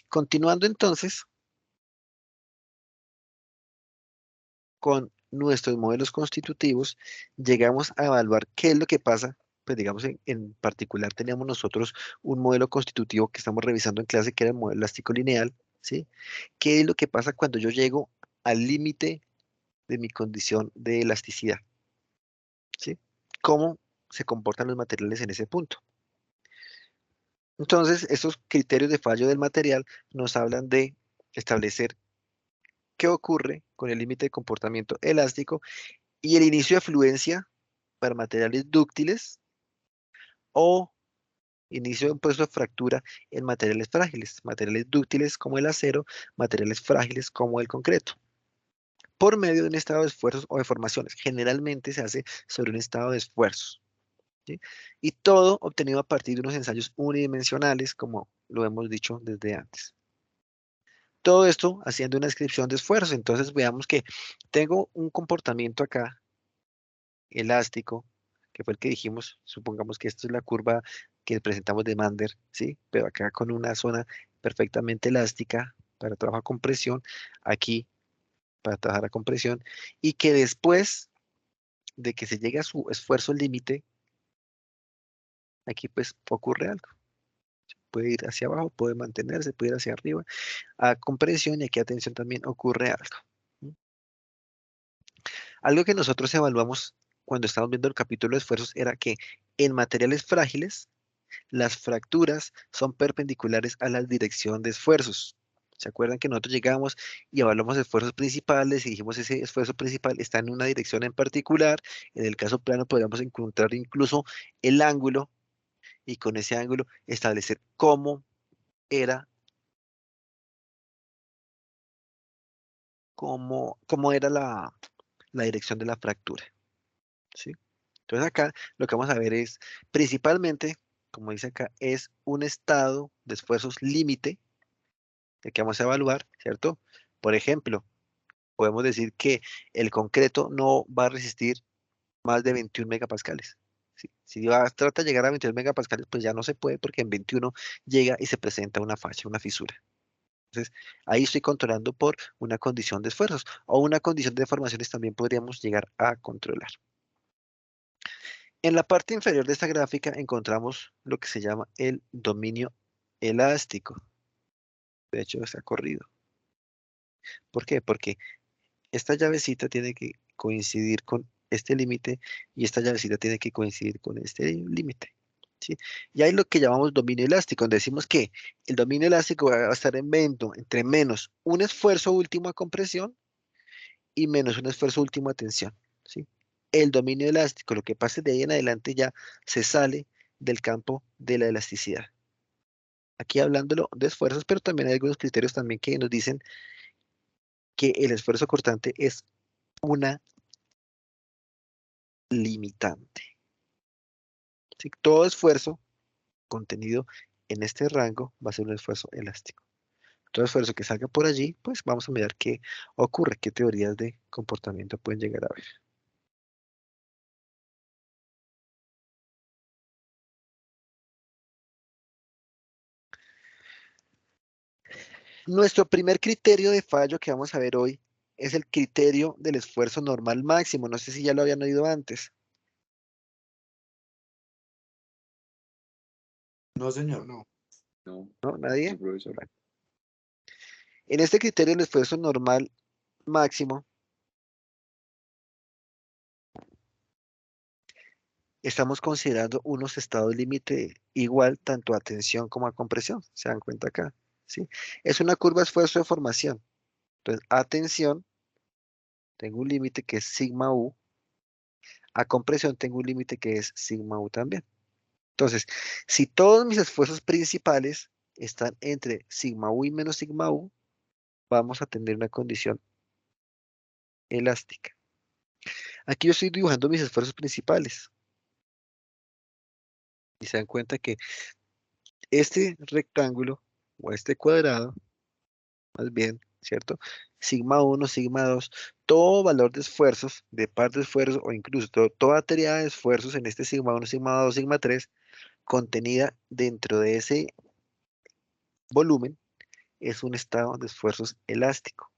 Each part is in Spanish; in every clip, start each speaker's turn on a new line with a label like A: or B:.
A: Continuando entonces con nuestros modelos constitutivos, llegamos a evaluar qué es lo que pasa. Pues digamos, en particular teníamos nosotros un modelo constitutivo que estamos revisando en clase, que era el modelo elástico lineal, ¿sí? ¿Qué es lo que pasa cuando yo llego al límite de mi condición de elasticidad? ¿Sí? ¿Cómo se comportan los materiales en ese punto? Entonces, estos criterios de fallo del material nos hablan de establecer qué ocurre con el límite de comportamiento elástico y el inicio de fluencia para materiales dúctiles o inicio de un proceso de fractura en materiales dúctiles como el acero, materiales frágiles como el concreto, por medio de un estado de esfuerzos o deformaciones. Generalmente se hace sobre un estado de esfuerzos, ¿sí? Y todo obtenido a partir de unos ensayos unidimensionales, como lo hemos dicho desde antes. Todo esto haciendo una descripción de esfuerzos. Entonces veamos que tengo un comportamiento acá elástico, que fue el que dijimos, supongamos que esto es la curva que presentamos de Mander, ¿sí? Pero acá con una zona perfectamente elástica para trabajar con presión, aquí para trabajar a compresión, y que después de que se llegue a su esfuerzo límite, aquí pues ocurre algo. Puede ir hacia abajo, puede mantenerse, puede ir hacia arriba, a compresión y aquí a tensión también ocurre algo. ¿Mm? Algo que nosotros evaluamos cuando estábamos viendo el capítulo de esfuerzos era que en materiales frágiles, las fracturas son perpendiculares a la dirección de esfuerzos. ¿Se acuerdan que nosotros llegamos y evaluamos esfuerzos principales y dijimos ese esfuerzo principal está en una dirección en particular? En el caso plano podríamos encontrar incluso el ángulo y con ese ángulo establecer era, cómo era la dirección de la fractura, ¿sí? Entonces acá lo que vamos a ver es principalmente, como dice acá, es un estado de esfuerzos límite el que vamos a evaluar, ¿cierto? Por ejemplo, podemos decir que el concreto no va a resistir más de 21 megapascales. Trata de llegar a 21 megapascales, pues ya no se puede porque en 21 llega y se presenta una falla, una fisura. Entonces, ahí estoy controlando por una condición de esfuerzos o una condición de deformaciones también podríamos llegar a controlar. En la parte inferior de esta gráfica encontramos lo que se llama el dominio elástico. De hecho, está corrido. ¿Por qué? Porque esta llavecita tiene que coincidir con este límite y esta llavecita tiene que coincidir con este límite, ¿sí? Y hay lo que llamamos dominio elástico, donde decimos que el dominio elástico va a estar entre menos un esfuerzo último a compresión y menos un esfuerzo último a tensión, ¿sí? El dominio elástico, lo que pase de ahí en adelante ya se sale del campo de la elasticidad. Aquí hablándolo de esfuerzos, pero también hay algunos criterios también que nos dicen que el esfuerzo cortante es una limitante. ¿Sí? Todo esfuerzo contenido en este rango va a ser un esfuerzo elástico. Todo esfuerzo que salga por allí, pues vamos a mirar qué ocurre, qué teorías de comportamiento pueden llegar a ver. Nuestro primer criterio de fallo que vamos a ver hoy es el criterio del esfuerzo normal máximo. No sé si ya lo habían oído antes.
B: No, señor, no. No,
A: ¿No? ¿Nadie?
B: no, profesor.
A: Bueno, en este criterio del esfuerzo normal máximo, estamos considerando unos estados límite igual tanto a tensión como a compresión. ¿Se dan cuenta acá? ¿Sí? Es una curva esfuerzo de formación. Entonces, a tensión tengo un límite que es sigma u, a compresión tengo un límite que es sigma u también. Entonces, si todos mis esfuerzos principales están entre sigma u y menos sigma u, vamos a tener una condición elástica. Aquí yo estoy dibujando mis esfuerzos principales. Y se dan cuenta que este rectángulo o este cuadrado, más bien, ¿cierto? Sigma 1, sigma 2, todo valor de esfuerzos, de par de esfuerzos o incluso toda teoría de esfuerzos en este sigma 1, sigma 2, sigma 3, contenida dentro de ese volumen, es un estado de esfuerzos elástico.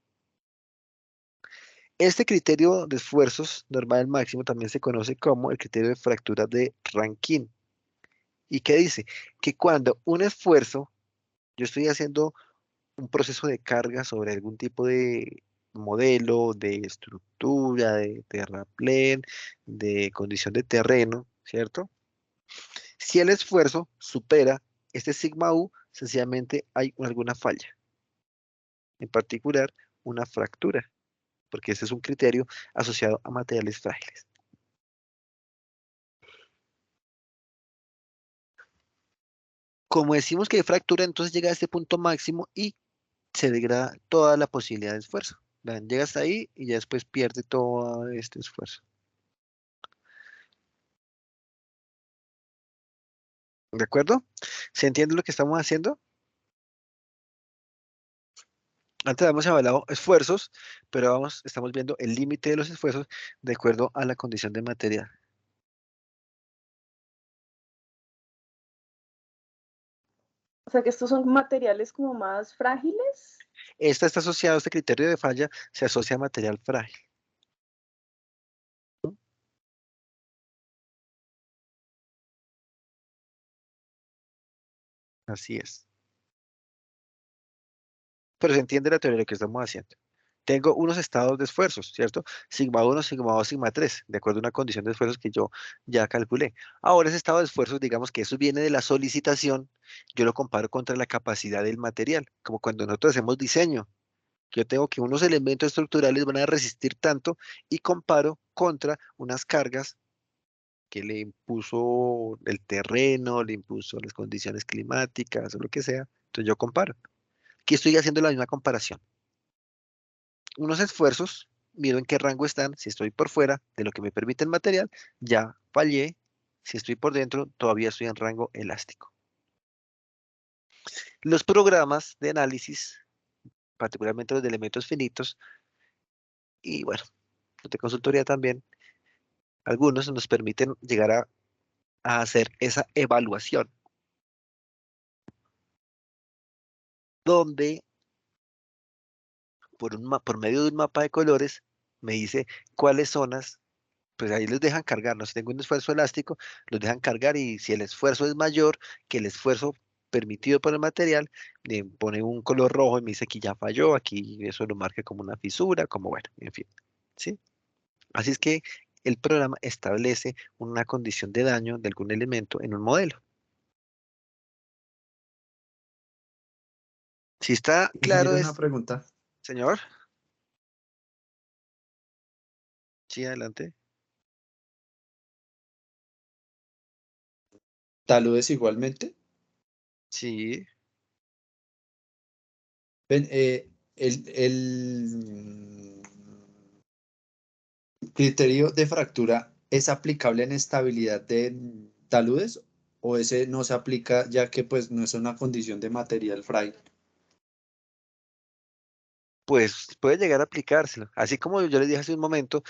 A: Este criterio de esfuerzos normal máximo también se conoce como el criterio de fractura de Rankine. ¿Y qué dice? Que cuando un esfuerzo, yo estoy haciendo un proceso de carga sobre algún tipo de modelo, de estructura, de terraplén, de condición de terreno, ¿cierto? Si el esfuerzo supera este sigma u, sencillamente hay alguna falla, en particular una fractura, porque ese es un criterio asociado a materiales frágiles. Como decimos que hay fractura, entonces llega a este punto máximo y se degrada toda la posibilidad de esfuerzo. Vean, llega hasta ahí y ya después pierde todo este esfuerzo. ¿De acuerdo? ¿Se entiende lo que estamos haciendo? Antes habíamos evaluado esfuerzos, pero estamos viendo el límite de los esfuerzos de acuerdo a la condición de material.
C: O sea que estos son materiales como más frágiles.
A: Esta está asociado, este criterio de falla se asocia a material frágil. Así es. Pero se entiende la teoría que estamos haciendo. Tengo unos estados de esfuerzos, ¿cierto? Sigma 1, sigma 2, sigma 3, de acuerdo a una condición de esfuerzos que yo ya calculé. Ahora ese estado de esfuerzos, digamos que eso viene de la solicitación, yo lo comparo contra la capacidad del material, como cuando nosotros hacemos diseño. Yo tengo que unos elementos estructurales van a resistir tanto y comparo contra unas cargas que le impuso el terreno, le impuso las condiciones climáticas o lo que sea. Entonces yo comparo. Aquí estoy haciendo la misma comparación. Unos esfuerzos, miro en qué rango están. Si estoy por fuera de lo que me permite el material, ya fallé. Si estoy por dentro, todavía estoy en rango elástico. Los programas de análisis, particularmente los de elementos finitos, y bueno, los de consultoría también, algunos nos permiten llegar a hacer esa evaluación, donde por medio de un mapa de colores me dice cuáles zonas, pues ahí les dejan cargar, ¿no? Si tengo un esfuerzo elástico, los dejan cargar y si el esfuerzo es mayor que el esfuerzo permitido por el material, le pone un color rojo y me dice que ya falló, aquí eso lo marca como una fisura, como bueno, en fin, ¿sí? Así es que el programa establece una condición de daño de algún elemento en un modelo. Si está claro,
B: Ingeniero, una pregunta.
A: señor. Sí, adelante.
B: ¿Taludes igualmente?
A: Sí,
B: Ven, el criterio de fractura es aplicable en estabilidad de taludes o ese no se aplica ya que pues no es una condición de material frágil.
A: pues puede llegar a aplicárselo. Así como yo les dije hace un momento,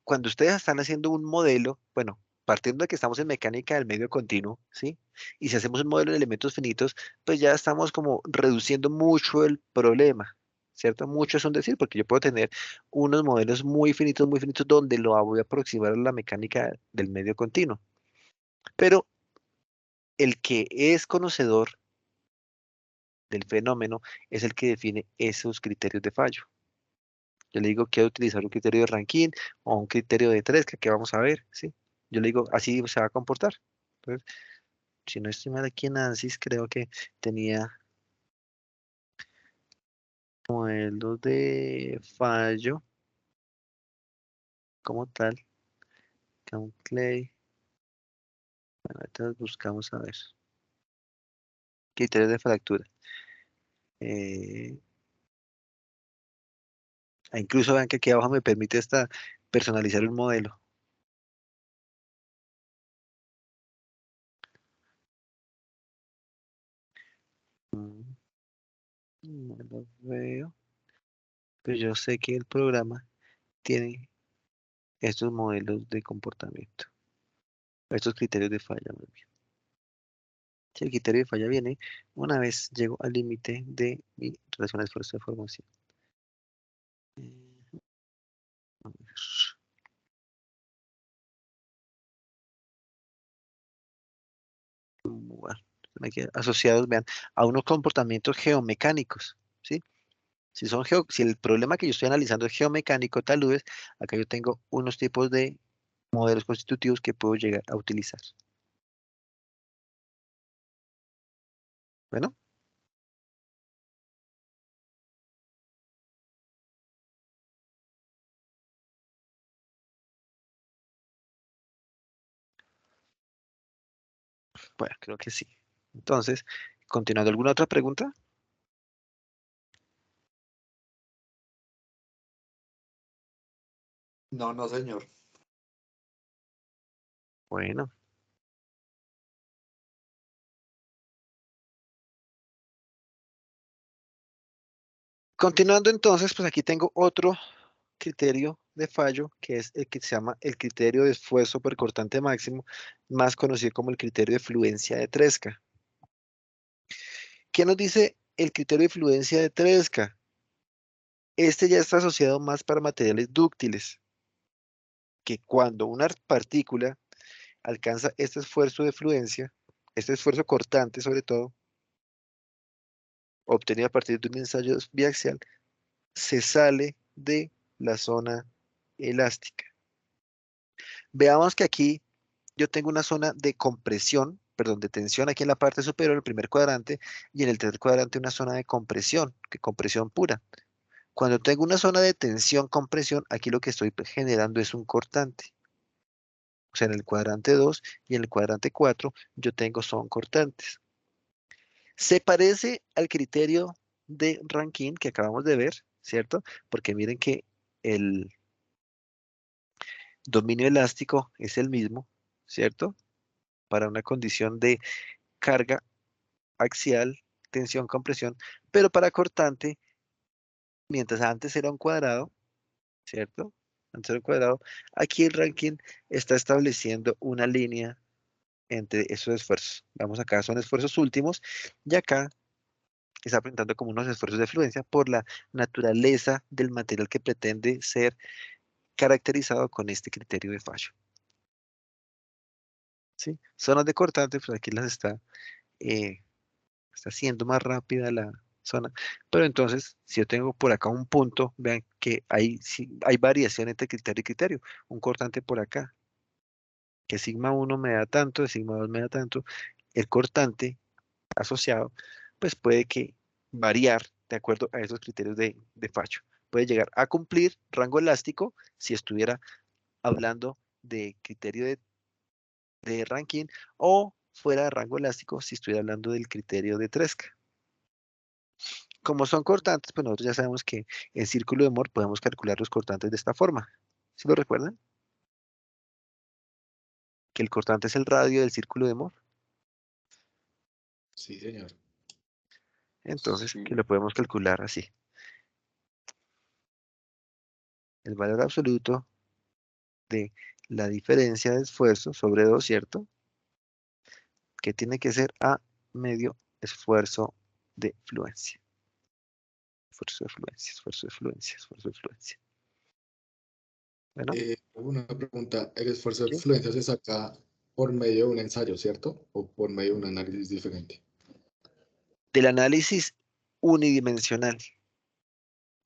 A: cuando ustedes están haciendo un modelo, bueno, partiendo de que estamos en mecánica del medio continuo, ¿sí? Y si hacemos un modelo de elementos finitos, pues ya estamos como reduciendo mucho el problema, ¿cierto? Mucho es un decir, porque yo puedo tener unos modelos muy finitos, donde lo voy a aproximar a la mecánica del medio continuo. Pero el que es conocedor del fenómeno es el que define esos criterios de fallo. Yo le digo que utilizar un criterio de Rankine o un criterio de Tresca, que vamos a ver, ¿sí? Yo le digo, así se va a comportar. Entonces, si no estoy mal aquí en ANSYS, creo que tenía modelos de fallo como tal. Count Clay. Bueno, ahorita buscamos a ver. Criterios de fractura. Eh, incluso vean que aquí abajo me permite hasta personalizar un modelo. Mm, no lo veo. Pero yo sé que el programa tiene estos modelos de comportamiento. Estos criterios de falla, más bien. Si el criterio de falla viene una vez llego al límite de mi relación de esfuerzo de formación. A ver. Bueno, aquí asociados, vean, a unos comportamientos geomecánicos, ¿sí? Si el problema que yo estoy analizando es geomecánico, taludes, acá yo tengo unos tipos de modelos constitutivos que puedo llegar a utilizar. Bueno, bueno, creo que sí. Entonces, continuando, ¿alguna otra pregunta?
B: No, no, señor.
A: Bueno, continuando entonces, pues aquí tengo otro criterio de fallo, que es el que se llama el criterio de esfuerzo percortante máximo, más conocido como el criterio de fluencia de Tresca. ¿Qué nos dice el criterio de fluencia de Tresca? Este ya está asociado más para materiales dúctiles, que cuando una partícula alcanza este esfuerzo de fluencia, este esfuerzo cortante sobre todo, obtenido a partir de un ensayo biaxial, se sale de la zona elástica. Veamos que aquí yo tengo una zona de compresión, perdón, de tensión aquí en la parte superior, el primer cuadrante, y en el tercer cuadrante una zona de compresión, que compresión pura. Cuando tengo una zona de tensión, compresión, aquí lo que estoy generando es un cortante. O sea, en el cuadrante 2 y en el cuadrante 4 yo tengo son cortantes. Se parece al criterio de Rankine que acabamos de ver, ¿cierto? Porque miren que el dominio elástico es el mismo, ¿cierto? Para una condición de carga axial, tensión, compresión, pero para cortante, mientras antes era un cuadrado, ¿cierto? Antes era un cuadrado, aquí el Rankine está estableciendo una línea entre esos esfuerzos. Vamos acá, son esfuerzos últimos, y acá está presentando como unos esfuerzos de fluencia por la naturaleza del material que pretende ser caracterizado con este criterio de fallo. ¿Sí? Zonas de cortante, pues aquí las está haciendo más rápida la zona. Pero entonces, si yo tengo por acá un punto, vean que sí, hay variación entre criterio y criterio. Un cortante por acá, que sigma 1 me da tanto, sigma 2 me da tanto. El cortante asociado, pues puede que variar de acuerdo a esos criterios de fallo. Puede llegar a cumplir rango elástico si estuviera hablando de criterio de Rankine o fuera de rango elástico si estuviera hablando del criterio de Tresca. Como son cortantes, pues nosotros ya sabemos que en círculo de Moore podemos calcular los cortantes de esta forma. ¿Sí lo recuerdan? Que el cortante es el radio del círculo de Moore.
B: Sí, señor.
A: Entonces,
C: Sí.
A: que lo podemos calcular así. El valor absoluto de la diferencia de esfuerzo sobre 2, ¿cierto? Que tiene que ser A medio esfuerzo de fluencia. Esfuerzo de fluencia, esfuerzo de fluencia, esfuerzo de fluencia. Bueno,
D: Una pregunta, ¿el esfuerzo de
A: ¿sí?
D: fluencia se saca por medio de un ensayo, cierto? ¿O por medio de un análisis diferente?
A: Del análisis unidimensional.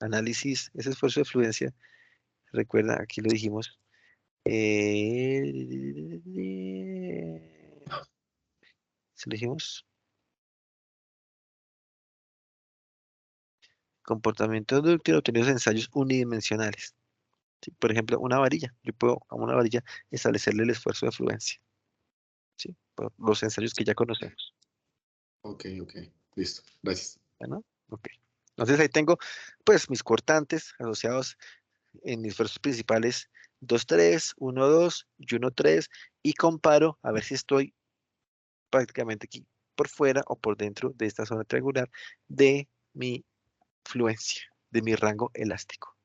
A: Análisis, ese esfuerzo de fluencia, recuerda, aquí lo dijimos. ¿Sí lo dijimos? Comportamiento dúctil obtenidos en ensayos unidimensionales. ¿Sí? Por ejemplo, una varilla. Yo puedo a una varilla establecerle el esfuerzo de fluencia. ¿Sí? Por los ensayos que ya conocemos.
D: Ok, ok, listo, gracias.
A: Bueno, ok. Entonces ahí tengo pues mis cortantes asociados en mis esfuerzos principales 2, 3, 1, 2 y 1, 3 y comparo a ver si estoy prácticamente aquí por fuera o por dentro de esta zona triangular de mi fluencia, de mi rango elástico.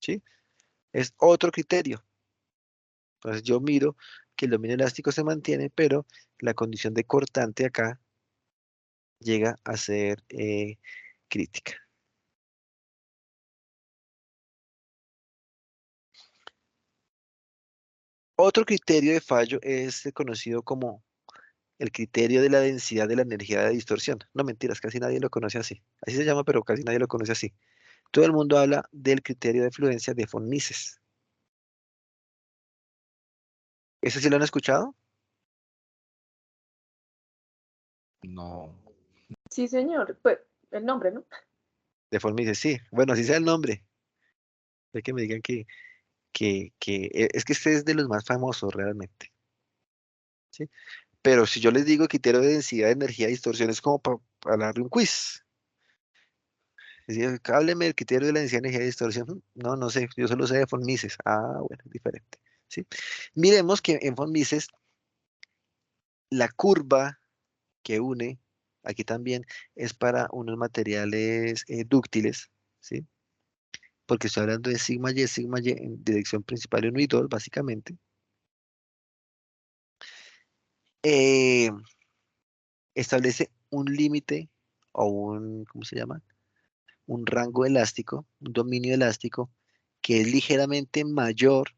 A: ¿Sí? Es otro criterio. Entonces yo miro que el dominio elástico se mantiene, pero la condición de cortante acá llega a ser crítica. Otro criterio de fallo es conocido como el criterio de la densidad de la energía de distorsión. No mentiras, casi nadie lo conoce así. Así se llama, pero casi nadie lo conoce así. Todo el mundo habla del criterio de fluencia de von Mises. ¿Ese sí lo han escuchado?
D: No.
C: Sí, señor. Pues el nombre, ¿no?
A: De von Mises, sí. Bueno, así sea el nombre. Es que me digan es que este es de los más famosos realmente. ¿Sí? Pero si yo les digo criterio de densidad de energía de distorsión, es como para hablar de un quiz. Es decir, hábleme del criterio de la densidad de energía de distorsión. No, no sé, yo solo sé de von Mises. Ah, bueno, es diferente. ¿Sí? Miremos que en von Mises la curva que une, aquí también, es para unos materiales dúctiles, ¿sí? Porque estoy hablando de sigma y en dirección principal 1 y 2, básicamente. Eh, establece un límite o un, ¿cómo se llama? Un rango elástico, un dominio elástico, que es ligeramente mayor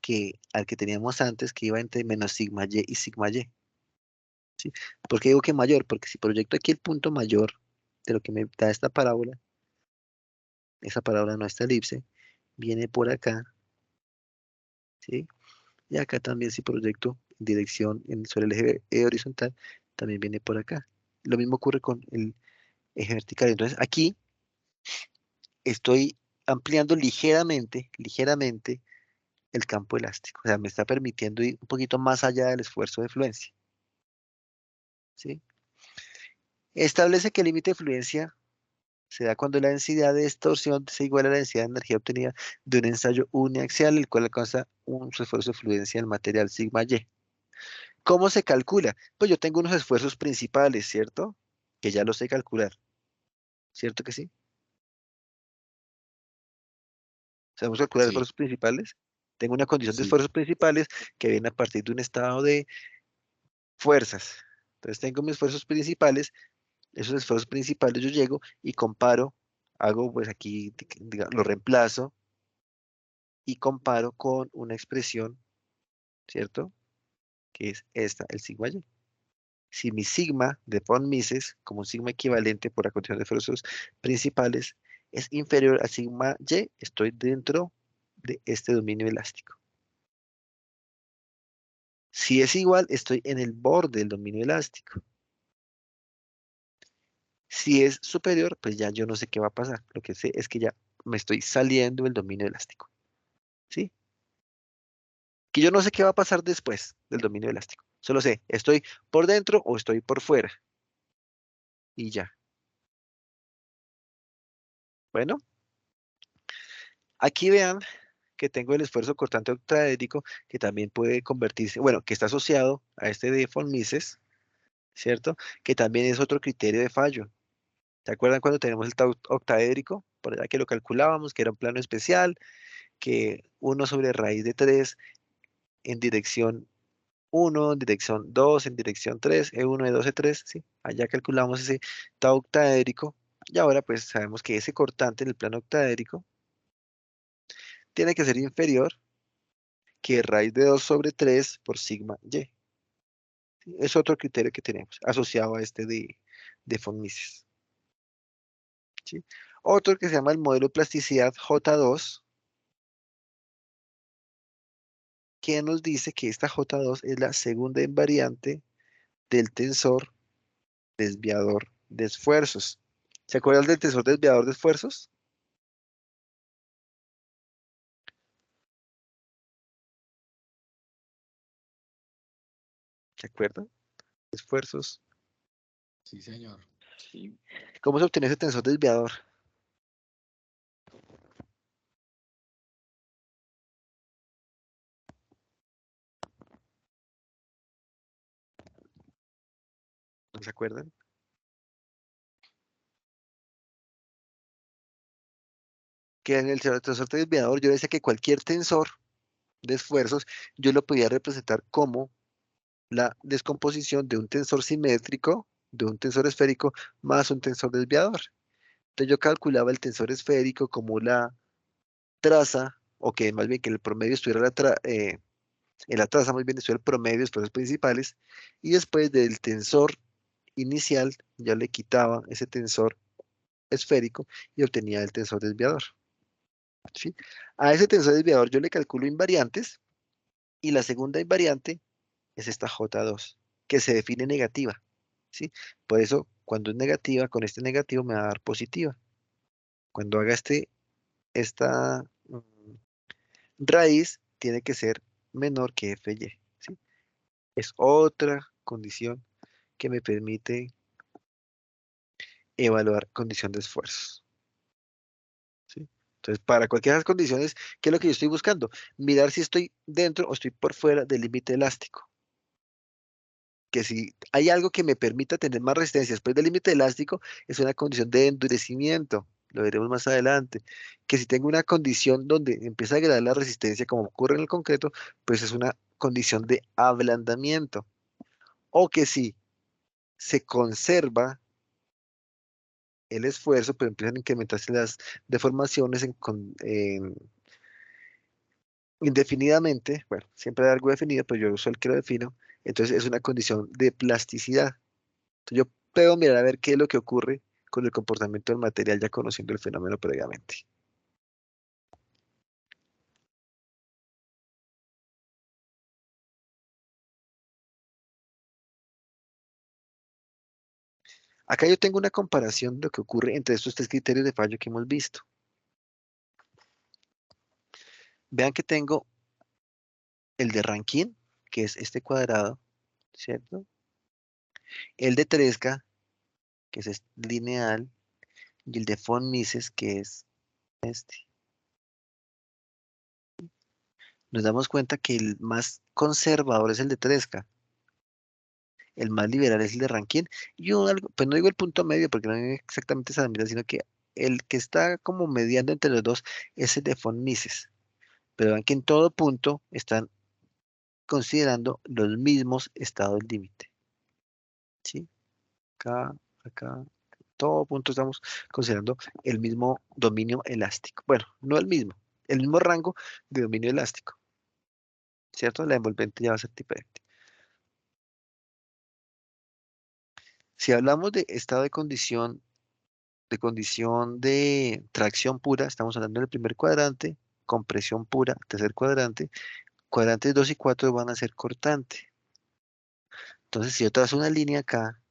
A: que al que teníamos antes, que iba entre menos sigma y sigma y. ¿Sí? ¿Por qué digo que mayor? Porque si proyecto aquí el punto mayor de lo que me da esta parábola, esa parábola no, esta elipse, viene por acá, ¿sí? Y acá también si proyecto en dirección sobre el eje horizontal, también viene por acá. Lo mismo ocurre con el eje vertical. Entonces aquí estoy ampliando ligeramente el campo elástico. O sea, me está permitiendo ir un poquito más allá del esfuerzo de fluencia. ¿Sí? Establece que el límite de fluencia se da cuando la densidad de distorsión es igual a la densidad de energía obtenida de un ensayo uniaxial, el cual alcanza un esfuerzo de fluencia del material sigma y. ¿Cómo se calcula? Pues yo tengo unos esfuerzos principales, ¿cierto? Que ya los sé calcular. ¿Cierto que sí? ¿Sabemos calcular
D: Sí,
A: esfuerzos principales? Tengo una condición de
D: sí.
A: esfuerzos principales que viene a partir de un estado de fuerzas. Entonces tengo mis esfuerzos principales, esos esfuerzos principales yo llego y comparo, hago pues aquí, lo reemplazo y comparo con una expresión, ¿cierto? Que es esta, el sigma y. Si mi sigma de von Mises, como un sigma equivalente por la condición de esfuerzos principales, es inferior a sigma y, estoy dentro de este dominio elástico. Si es igual, estoy en el borde del dominio elástico. Si es superior, pues ya yo no sé qué va a pasar. Lo que sé es que ya me estoy saliendo del dominio elástico. ¿Sí? Que yo no sé qué va a pasar después del dominio elástico. Solo sé, estoy por dentro o estoy por fuera. Y ya. Bueno, aquí vean que tengo el esfuerzo cortante octaédrico que también puede convertirse, bueno, que está asociado a este de von Mises, ¿cierto? Que también es otro criterio de fallo. ¿Se acuerdan cuando tenemos el tau octaédrico? Por allá que lo calculábamos, que era un plano especial, que 1 sobre raíz de 3 en dirección 1, en dirección 2, en dirección 3, E1, E2, E3, ¿sí? Allá calculamos ese tau octaédrico y ahora pues sabemos que ese cortante en el plano octaédrico tiene que ser inferior que raíz de 2 sobre 3 por sigma y. ¿Sí? Es otro criterio que tenemos asociado a este de von Mises. ¿Sí? Otro que se llama el modelo de plasticidad J2, que nos dice que esta J2 es la segunda invariante del tensor desviador de esfuerzos. ¿Se acuerdan del tensor desviador de esfuerzos? ¿Se acuerdan? Esfuerzos.
D: Sí, señor.
B: Sí.
A: ¿Cómo se obtiene ese tensor desviador? ¿No se acuerdan? Que en el tensor desviador yo decía que cualquier tensor de esfuerzos, yo lo podía representar como la descomposición de un tensor simétrico, de un tensor esférico, más un tensor desviador. Entonces yo calculaba el tensor esférico como la traza, o que más bien que el promedio estuviera en la traza, más bien estuviera el promedio de esfuerzos principales, y después del tensor inicial ya le quitaba ese tensor esférico y obtenía el tensor desviador. ¿Sí? A ese tensor desviador yo le calculo invariantes, y la segunda invariante es esta J2, que se define negativa. ¿Sí? Por eso, cuando es negativa, con este negativo me va a dar positiva. Cuando haga esta raíz, tiene que ser menor que FY. ¿Sí? Es otra condición que me permite evaluar condición de esfuerzos. ¿Sí? Entonces, para cualquiera de esas condiciones, ¿qué es lo que yo estoy buscando? Mirar si estoy dentro o estoy por fuera del límite elástico. Que si hay algo que me permita tener más resistencia después del límite elástico, es una condición de endurecimiento. Lo veremos más adelante. Que si tengo una condición donde empieza a agregar la resistencia, como ocurre en el concreto, pues es una condición de ablandamiento. O que si se conserva el esfuerzo, pero empiezan a incrementarse las deformaciones indefinidamente, bueno, siempre hay algo definido, pero yo uso el que lo defino, entonces es una condición de plasticidad. Entonces yo puedo mirar a ver qué es lo que ocurre con el comportamiento del material ya conociendo el fenómeno previamente. Acá yo tengo una comparación de lo que ocurre entre estos tres criterios de fallo que hemos visto. Vean que tengo el de Rankine, que es este cuadrado, ¿cierto? El de Tresca, que es lineal, y el de von Mises, que es este. Nos damos cuenta que el más conservador es el de Tresca, el más liberal es el de Rankine, y pues no digo el punto medio porque no es exactamente esa medida, sino que el que está como mediando entre los dos es el de von Mises. Pero vean que en todo punto están considerando los mismos estados límite. ¿Sí? Acá, acá, todo punto estamos considerando el mismo dominio elástico. Bueno, no el mismo rango de dominio elástico. ¿Cierto? La envolvente ya va a ser diferente. Si hablamos de estado de condición de tracción pura, estamos hablando del primer cuadrante, compresión pura, tercer cuadrante, cuadrantes 2 y 4 van a ser cortante. Entonces, si yo trazo una línea acá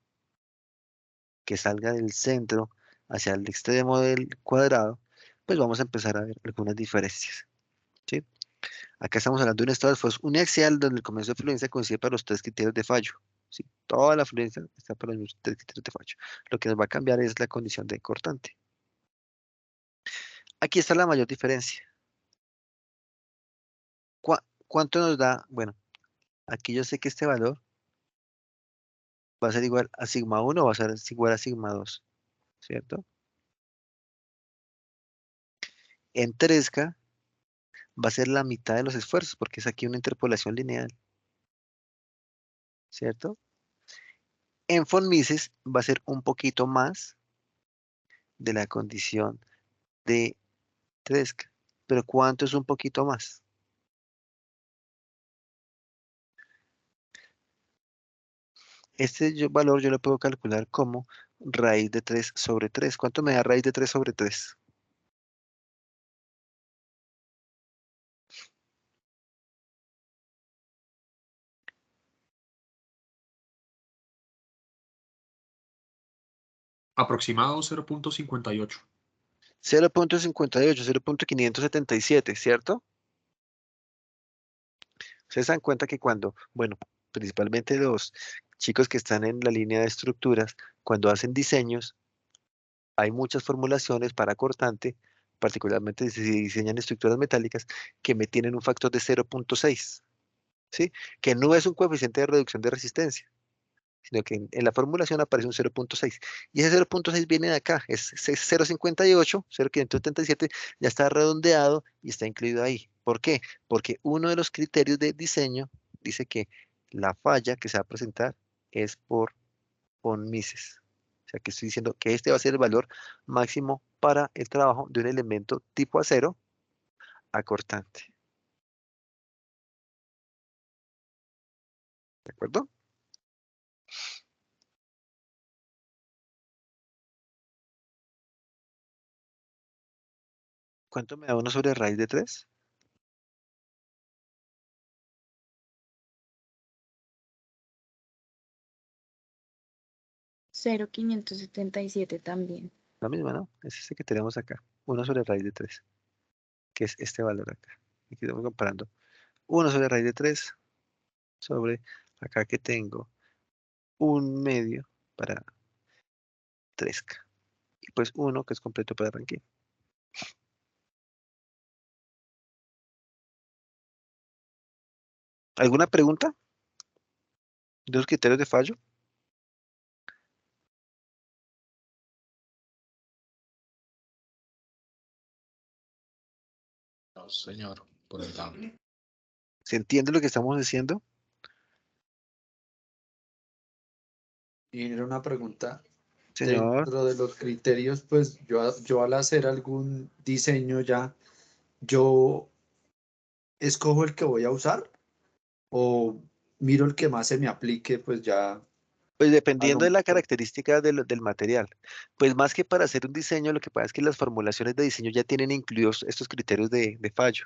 A: que salga del centro hacia el extremo del cuadrado, pues vamos a empezar a ver algunas diferencias. ¿Sí? Acá estamos hablando de un estado de esfuerzo uniaxial donde el comienzo de fluencia coincide para los tres criterios de fallo. ¿Sí? Toda la fluencia está para los mismos tres criterios de fallo. Lo que nos va a cambiar es la condición de cortante. Aquí está la mayor diferencia. ¿Cuánto nos da? Bueno, aquí yo sé que este valor va a ser igual a sigma 1 o va a ser igual a sigma 2, ¿cierto? En Tresca va a ser la mitad de los esfuerzos porque es aquí una interpolación lineal, ¿cierto? En von Mises va a ser un poquito más de la condición de Tresca. Pero ¿cuánto es un poquito más? Valor yo lo puedo calcular como raíz de 3 sobre 3. ¿Cuánto me da raíz de 3 sobre 3?
E: Aproximado 0.58.
A: 0.58, 0.577, ¿cierto? Ustedes se dan cuenta que cuando, bueno, principalmente los chicos que están en la línea de estructuras, cuando hacen diseños, hay muchas formulaciones para cortante, particularmente si diseñan estructuras metálicas, que me tienen un factor de 0.6, ¿sí? Que no es un coeficiente de reducción de resistencia, sino que en la formulación aparece un 0.6. Y ese 0.6 viene de acá, es 0.58, 0.577, ya está redondeado y está incluido ahí. ¿Por qué? Porque uno de los criterios de diseño dice que la falla que se va a presentar es por von Mises. O sea que estoy diciendo que este va a ser el valor máximo para el trabajo de un elemento tipo acero acortante. ¿De acuerdo? ¿Cuánto me da 1 sobre raíz de 3?
F: 0,577 también.
A: La misma, ¿no? Es este que tenemos acá. 1 sobre raíz de 3, que es este valor acá. Aquí estamos comparando 1 sobre raíz de 3 sobre acá que tengo 1/2 para 3K. Y pues 1 que es completo para Rankine. ¿Alguna pregunta de los criterios de fallo?
D: No, señor, por el lado.
A: ¿Se entiende lo que estamos diciendo?
B: Y era una pregunta.
A: Señor,
B: Dentro de los criterios, pues yo al hacer algún diseño ya, yo escojo el que voy a usar o miro el que más se me aplique, pues ya
A: pues
B: a
A: dependiendo de
B: lo
A: la
B: mejor.
A: característica del material, pues más que para hacer un diseño, lo que pasa es que las formulaciones de diseño ya tienen incluidos estos criterios de fallo,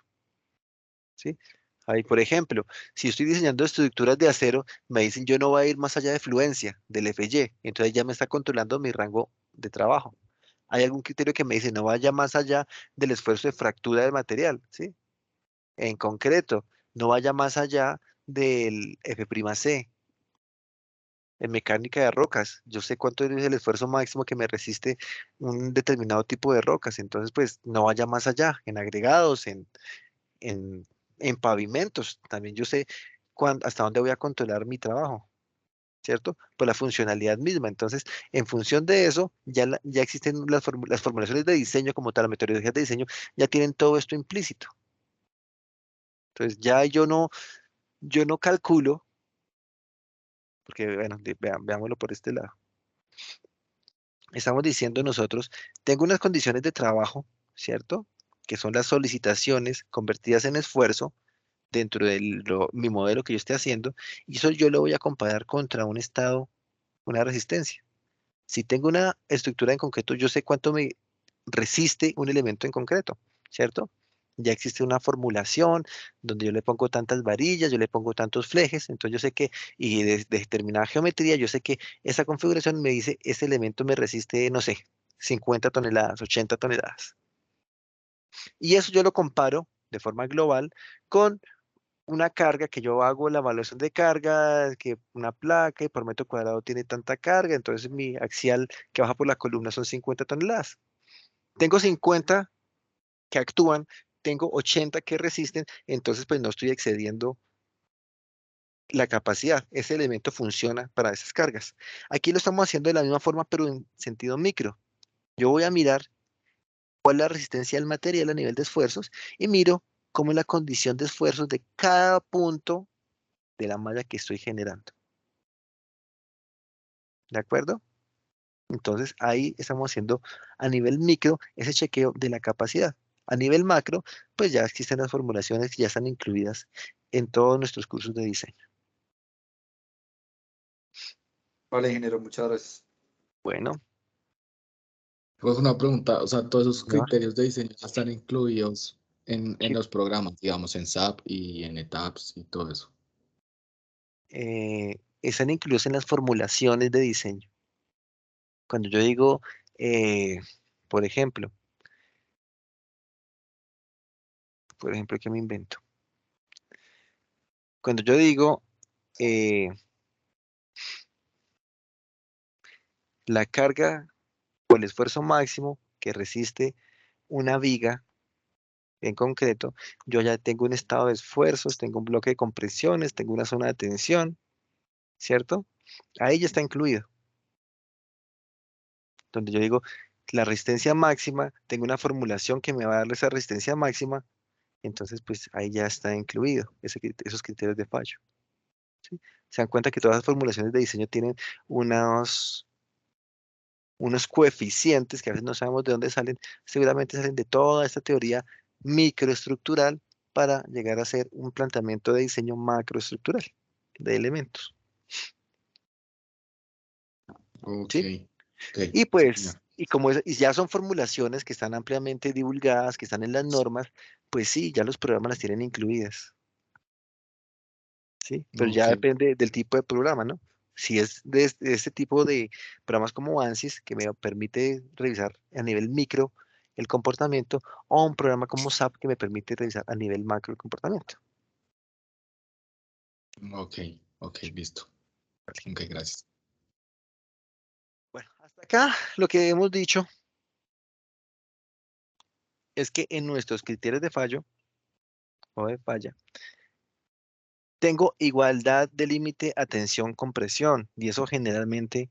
A: ¿sí? Ahí, por ejemplo, si estoy diseñando estructuras de acero, me dicen yo no voy a ir más allá de fluencia, del FY, entonces ya me está controlando mi rango de trabajo. Hay algún criterio que me dice no vaya más allá del esfuerzo de fractura del material, ¿sí? En concreto, no vaya más allá del F'C. En mecánica de rocas, yo sé cuánto es el esfuerzo máximo que me resiste un determinado tipo de rocas, entonces pues no vaya más allá, en agregados, en, en pavimentos, también yo sé hasta dónde voy a controlar mi trabajo, ¿cierto? Por la funcionalidad misma, entonces en función de eso ya existen las formulaciones de diseño como tal, las metodologías de diseño ya tienen todo esto implícito, entonces ya yo no calculo, porque bueno, veámoslo por este lado. Estamos diciendo nosotros, tengo unas condiciones de trabajo, ¿cierto? Que son las solicitaciones convertidas en esfuerzo dentro de mi modelo que yo esté haciendo, y eso yo lo voy a comparar contra un estado, una resistencia. Si tengo una estructura en concreto, yo sé cuánto me resiste un elemento en concreto, ¿cierto? Ya existe una formulación donde yo le pongo tantas varillas, yo le pongo tantos flejes, entonces yo sé que, y de determinada geometría, yo sé que esa configuración me dice, ese elemento me resiste, no sé, 50 toneladas, 80 toneladas. Y eso yo lo comparo de forma global con una carga que yo hago la evaluación de carga, que una placa y por metro cuadrado tiene tanta carga, entonces mi axial que baja por la columna son 50 toneladas. Tengo 50 que actúan, tengo 80 que resisten, entonces pues no estoy excediendo la capacidad. Ese elemento funciona para esas cargas. Aquí lo estamos haciendo de la misma forma, pero en sentido micro. Yo voy a mirar cuál es la resistencia del material a nivel de esfuerzos y miro cómo es la condición de esfuerzos de cada punto de la malla que estoy generando. ¿De acuerdo? Entonces ahí estamos haciendo a nivel micro ese chequeo de la capacidad. A nivel macro, pues ya existen las formulaciones que ya están incluidas en todos nuestros cursos de diseño.
B: Vale, ingeniero, muchas gracias.
A: Bueno,
D: Pues una pregunta, o sea, todos esos
A: señor,
D: criterios de diseño ya están incluidos en
A: sí,
D: los programas, digamos, en SAP y en ETAPS y todo eso.
A: están incluidos en las formulaciones de diseño. Cuando yo digo, eh, por ejemplo, ¿qué me invento? Cuando yo digo la carga o el esfuerzo máximo que resiste una viga en concreto, yo ya tengo un estado de esfuerzos, tengo un bloque de compresiones, tengo una zona de tensión, ¿cierto? Ahí ya está incluido. Donde yo digo, la resistencia máxima, tengo una formulación que me va a dar esa resistencia máxima, entonces pues ahí ya está incluido esos criterios de fallo. ¿Sí? Se dan cuenta que todas las formulaciones de diseño tienen unos, unos coeficientes que a veces no sabemos de dónde salen, seguramente salen de toda esta teoría microestructural para llegar a hacer un planteamiento de diseño macroestructural de elementos.
D: Ok,
A: ¿Sí?
D: ok.
A: Y
D: Sí,
A: pues,
D: señor.
A: y ya son formulaciones que están ampliamente divulgadas, que están en las normas, pues sí, ya los programas las tienen incluidas, ¿sí? Pero ya
D: Ok,
A: depende del tipo de programa, ¿no? Si es de este tipo de programas como ANSYS, que me permite revisar a nivel micro el comportamiento, o un programa como SAP que me permite revisar a nivel macro el comportamiento.
D: ok, ok, listo. Ok, gracias.
A: Bueno, hasta acá lo que hemos dicho es que en nuestros criterios de fallo o de falla, tengo igualdad de límite a tensión compresión y eso generalmente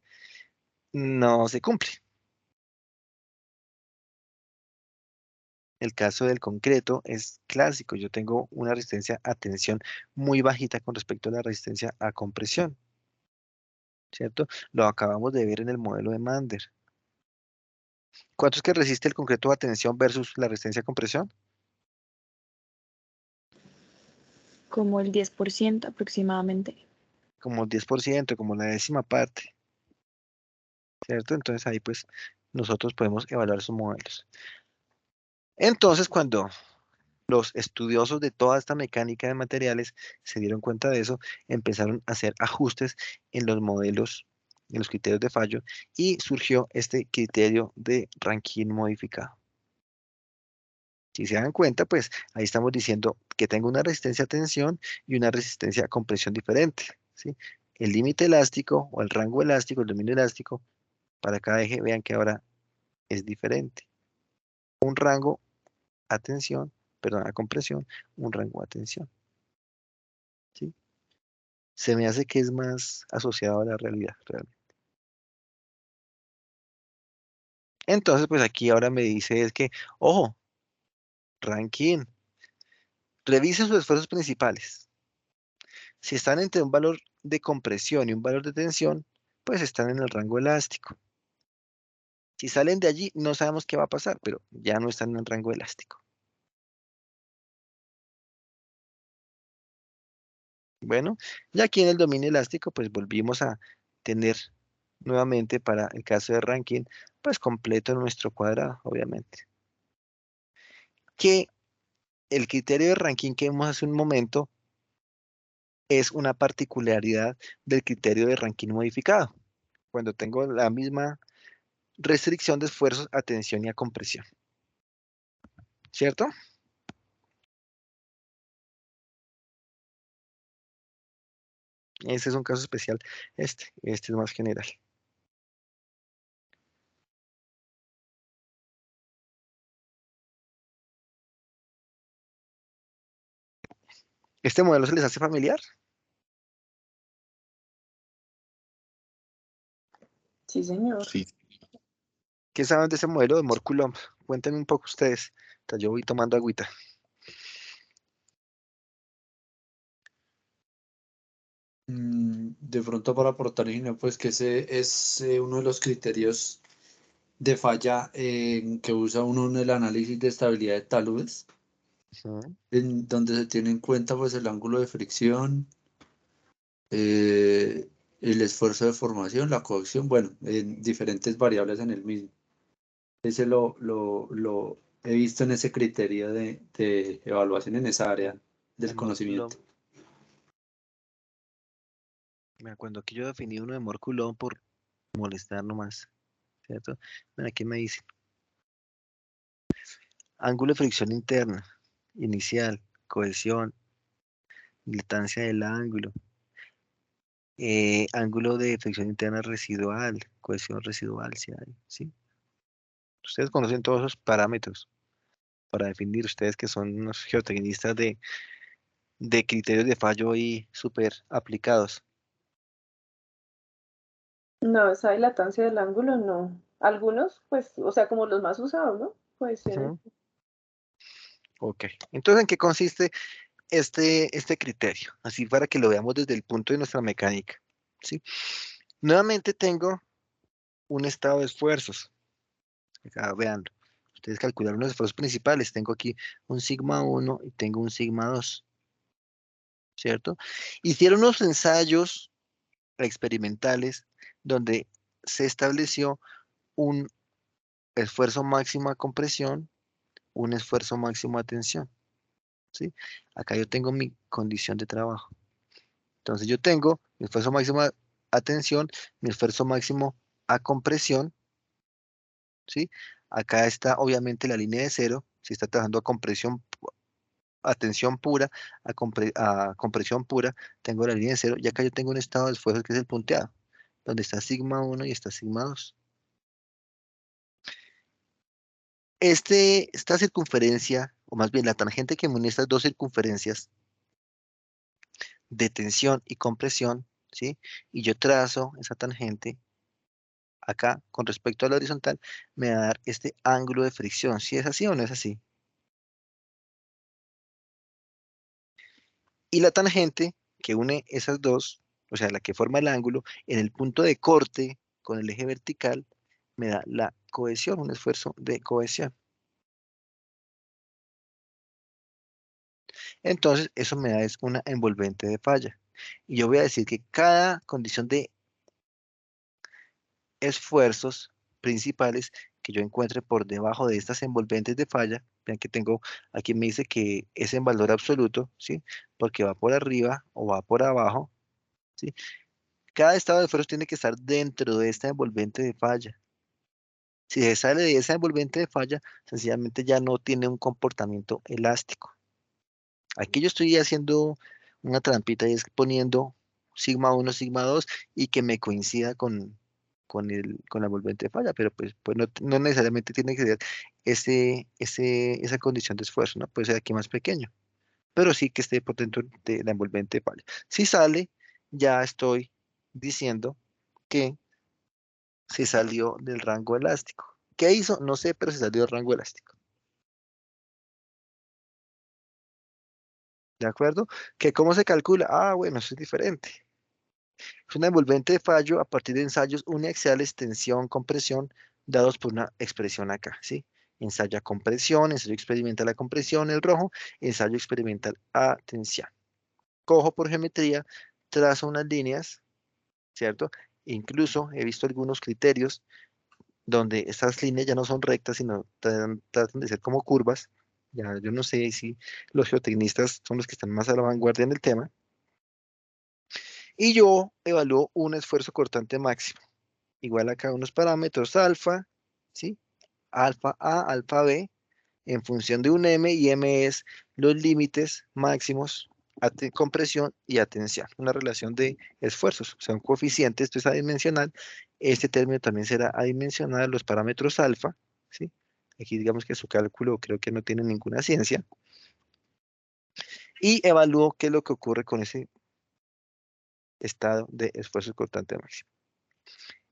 A: no se cumple. El caso del concreto es clásico. Yo tengo una resistencia a tensión muy bajita con respecto a la resistencia a compresión, ¿cierto? Lo acabamos de ver en el modelo de Mander. ¿Cuánto es que resiste el concreto a tensión versus la resistencia a compresión?
F: Como el 10% aproximadamente.
A: Como el 10%, como la décima parte, ¿cierto? Entonces ahí pues nosotros podemos evaluar esos modelos. Entonces cuando los estudiosos de toda esta mecánica de materiales se dieron cuenta de eso, empezaron a hacer ajustes en los modelos, en los criterios de fallo, y surgió este criterio de Rankine modificado. Si se dan cuenta, pues ahí estamos diciendo que tengo una resistencia a tensión y una resistencia a compresión diferente, ¿sí? El límite elástico o el rango elástico, el dominio elástico, para cada eje, vean que ahora es diferente. Un rango a tensión, perdón, a compresión, un rango a tensión, ¿sí? Se me hace que es más asociado a la realidad, realmente. Entonces, pues aquí ahora me dice es que, ojo, Rankin, revise sus esfuerzos principales. Si están entre un valor de compresión y un valor de tensión, pues están en el rango elástico. Si salen de allí, no sabemos qué va a pasar, pero ya no están en el rango elástico. Bueno, ya aquí en el dominio elástico, pues volvimos a tener nuevamente para el caso de Rankin, pues completo nuestro cuadrado, obviamente. Que el criterio de Rankin que vimos hace un momento es una particularidad del criterio de Rankine modificado, cuando tengo la misma restricción de esfuerzos a tensión y a compresión. ¿Cierto? Ese es un caso especial. Este es más general. ¿Este modelo se les hace familiar?
C: Sí, señor.
D: Sí.
A: ¿Qué saben de ese modelo de Mohr-Coulomb? Cuéntenme un poco ustedes. Yo voy tomando agüita.
B: De pronto para aportar, Gino, pues que ese es uno de los criterios de falla que usa uno en el análisis de estabilidad de taludes,
A: Ujú.
B: en donde se tiene en cuenta pues el ángulo de fricción, eh, el esfuerzo de formación, la coacción, bueno, en diferentes variables en el mismo. Ese lo he visto en ese criterio de evaluación en esa área
A: De
B: del
A: Mohr-Coulomb.
B: conocimiento.
A: Me acuerdo que yo definí uno de Mohr-Coulomb por molestar nomás. ¿Cierto? Bueno, aquí me dice ángulo de fricción interna, inicial, cohesión, dilatancia del ángulo, ángulo de fricción interna residual, cohesión residual, si hay, ¿sí? Ustedes conocen todos esos parámetros para definir, ustedes que son unos geotecnistas de criterios de fallo y súper aplicados.
C: No, esa dilatancia del ángulo no. Algunos, pues, o sea, como los más usados, ¿no? Pues tienen.
A: Ujú. Ok. Entonces, ¿en qué consiste este criterio? Así para que lo veamos desde el punto de nuestra mecánica. ¿Sí? Nuevamente tengo un estado de esfuerzos. Acá, vean. Ustedes calcularon los esfuerzos principales. Tengo aquí un sigma 1 y tengo un sigma 2. ¿Cierto? Hicieron unos ensayos experimentales donde se estableció un esfuerzo máximo a compresión, un esfuerzo máximo a tensión, ¿sí? Acá yo tengo mi condición de trabajo. Entonces yo tengo mi esfuerzo máximo a tensión, mi esfuerzo máximo a compresión, ¿sí? Acá está obviamente la línea de cero, si está trabajando a compresión, a tensión pura, a compresión pura, tengo la línea de cero, y acá yo tengo un estado de esfuerzo que es el punteado, donde está sigma 1 y está sigma 2. Esta circunferencia, o más bien la tangente que une estas dos circunferencias de tensión y compresión, ¿sí? Y yo trazo esa tangente acá con respecto a la horizontal, me va a dar este ángulo de fricción. ¿Si es así o no es así? Y la tangente que une esas dos, o sea, la que forma el ángulo, en el punto de corte con el eje vertical, me da la cohesión, un esfuerzo de cohesión. Entonces, eso me da es una envolvente de falla. Y yo voy a decir que cada condición de esfuerzos principales que yo encuentre por debajo de estas envolventes de falla, vean que tengo, aquí me dice que es en valor absoluto, ¿sí? Porque va por arriba o va por abajo, ¿sí? Cada estado de esfuerzo tiene que estar dentro de esta envolvente de falla. Si se sale de esa envolvente de falla, sencillamente ya no tiene un comportamiento elástico. Aquí yo estoy haciendo una trampita y es poniendo sigma 1, sigma 2 y que me coincida con la envolvente de falla, pero pues no necesariamente tiene que ser esa condición de esfuerzo, ¿no? Puede ser aquí más pequeño, pero sí que esté por dentro de la envolvente de falla. Si sale, ya estoy diciendo que se salió del rango elástico. ¿Qué hizo? No sé, pero se salió del rango elástico. ¿De acuerdo? ¿Que cómo se calcula? Ah, bueno, eso es diferente. Es una envolvente de fallo a partir de ensayos uniaxiales, tensión, compresión, dados por una expresión acá, ¿sí? Ensayo a compresión, ensayo experimental a compresión, el rojo, ensayo experimental a tensión. Cojo por geometría, trazo unas líneas, ¿cierto? Incluso he visto algunos criterios donde estas líneas ya no son rectas, sino tratan de ser como curvas. Ya yo no sé si los geotecnistas son los que están más a la vanguardia en el tema. Y yo evalúo un esfuerzo cortante máximo, igual a cada unos parámetros alfa, ¿sí? Alfa A, alfa B, en función de un M, y M es los límites máximos a compresión y a tensión, una relación de esfuerzos, o sea, un coeficiente, esto es adimensional, este término también será adimensional, los parámetros alfa, ¿sí? Aquí digamos que su cálculo creo que no tiene ninguna ciencia, y evalúo qué es lo que ocurre con ese estado de esfuerzo cortante máximo.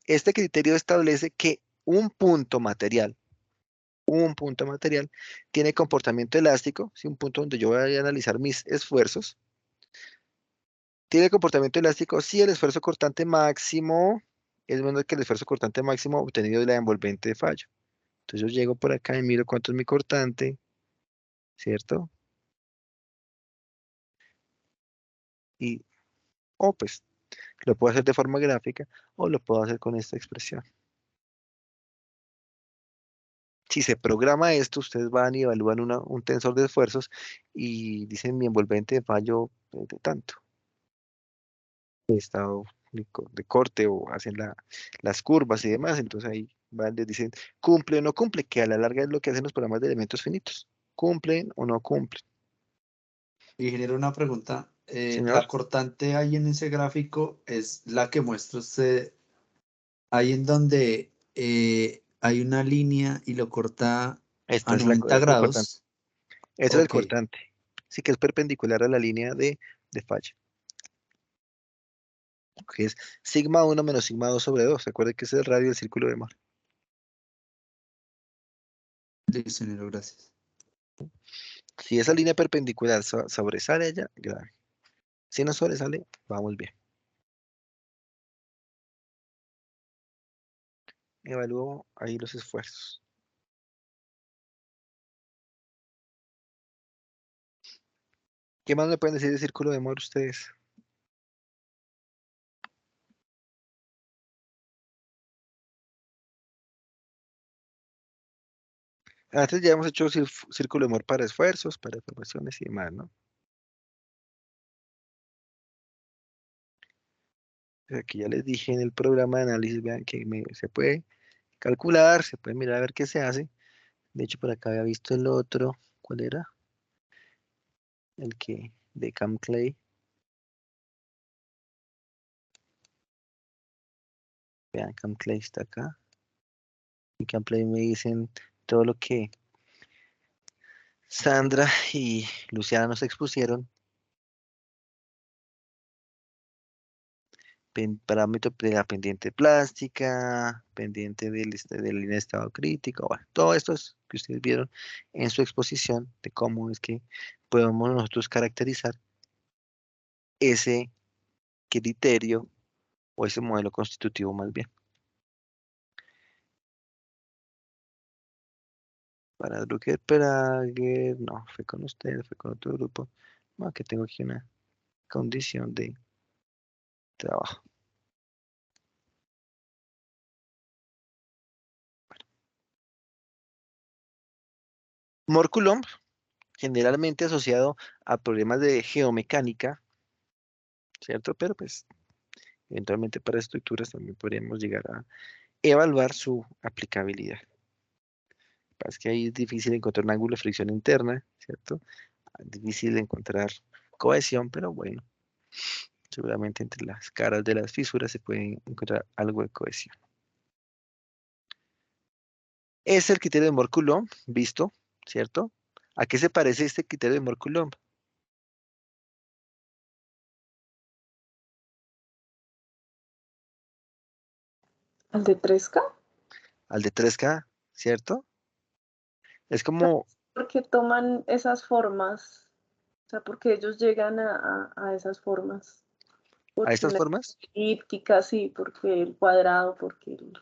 A: Este criterio establece que un punto material tiene comportamiento elástico, ¿sí? Un punto donde yo voy a analizar mis esfuerzos, tiene comportamiento elástico si el esfuerzo cortante máximo es menor que el esfuerzo cortante máximo obtenido de la envolvente de fallo. Entonces yo llego por acá y miro cuánto es mi cortante, ¿cierto? Y, o pues, lo puedo hacer de forma gráfica o lo puedo hacer con esta expresión. Si se programa esto, ustedes van y evalúan un tensor de esfuerzos y dicen mi envolvente de fallo es de tanto. Estado de corte o hacen las curvas y demás, entonces ahí van, les dicen cumple o no cumple, que a la larga es lo que hacen los programas de elementos finitos. ¿Cumplen o no cumplen?
B: Y genera una pregunta.
A: Señor,
B: La cortante ahí en ese gráfico es la que muestra usted ahí en donde hay una línea y lo corta
A: esta
B: a
A: es
B: 90
A: el cortante.
B: grados.
A: Este es el
B: Ok.
A: cortante. Sí que es perpendicular a la línea de falla. que es sigma 1 menos sigma 2 sobre 2. Recuerden que ese es el radio del círculo de Moore.
B: Listo, Nero, gracias.
A: Si esa línea perpendicular sobresale allá, grave. Si no sobresale, vamos bien. Evalúo ahí los esfuerzos. ¿Qué más me pueden decir del círculo de Moore ustedes? Antes ya hemos hecho círculo de Moore para esfuerzos, para deformaciones y demás, ¿no? Aquí ya les dije en el programa de análisis, vean que se puede calcular, se puede mirar a ver qué se hace. De hecho, por acá había visto el otro. ¿Cuál era? El que de Cam Clay. Vean, Cam Clay está acá. Y Cam Clay me dicen todo lo que Sandra y Luciana nos expusieron. Parámetro de la pendiente plástica, pendiente de la línea de estado crítico, bueno, todo esto es que ustedes vieron en su exposición de cómo es que podemos nosotros caracterizar ese criterio o ese modelo constitutivo más bien. Para Drucker Prager, no, fue con ustedes, fue con otro grupo. No, que tengo aquí una condición de trabajo. Moore-Coulomb, generalmente asociado a problemas de geomecánica, ¿cierto? Pero pues eventualmente para estructuras también podríamos llegar a evaluar su aplicabilidad. Es que ahí es difícil encontrar un ángulo de fricción interna, ¿cierto? Difícil encontrar cohesión, pero bueno, seguramente entre las caras de las fisuras se puede encontrar algo de cohesión. Es el criterio de Moore-Coulomb, visto, ¿cierto? ¿A qué se parece este criterio de Moore-Coulomb?
C: ¿Al de 3K?
A: Al de 3K, ¿cierto? Es como
C: Porque toman esas formas, o sea, porque ellos llegan a esas formas.
A: a
C: Porque
A: estas
C: una
A: formas.
C: elíptica, sí, porque el cuadrado, porque el...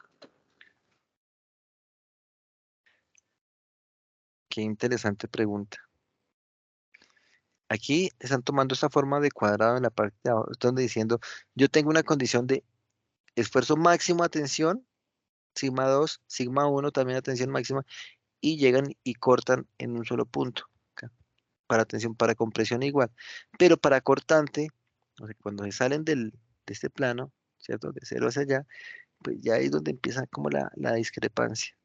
A: Qué interesante pregunta. Aquí están tomando esta forma de cuadrado en la parte de abajo, están diciendo, yo tengo una condición de esfuerzo máximo a tensión, sigma 2, sigma 1 también a tensión máxima, y llegan y cortan en un solo punto. Acá. Para tensión, para compresión igual. Pero para cortante, o sea, cuando se salen de este plano, ¿cierto? De cero hacia allá, pues ya ahí es donde empieza como la discrepancia.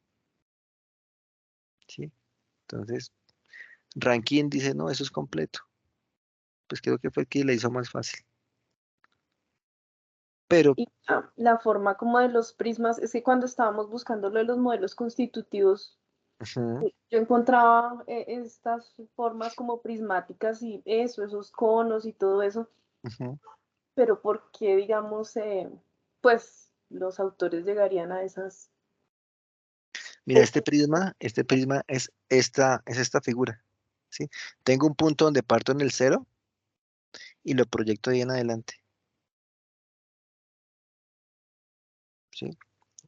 A: ¿Sí? Entonces, Rankine dice, no, eso es completo. Pues creo que fue el que le hizo más fácil. Pero,
C: Y la forma como de los prismas, es que cuando estábamos buscando lo de los modelos constitutivos,
A: ujú,
C: yo encontraba estas formas como prismáticas y eso, esos conos y todo eso,
A: ujú.
C: pero ¿por qué, digamos, pues los autores llegarían a esas?
A: Mira, este prisma es esta figura, ¿sí? Tengo un punto donde parto en el cero y lo proyecto ahí en adelante, ¿sí?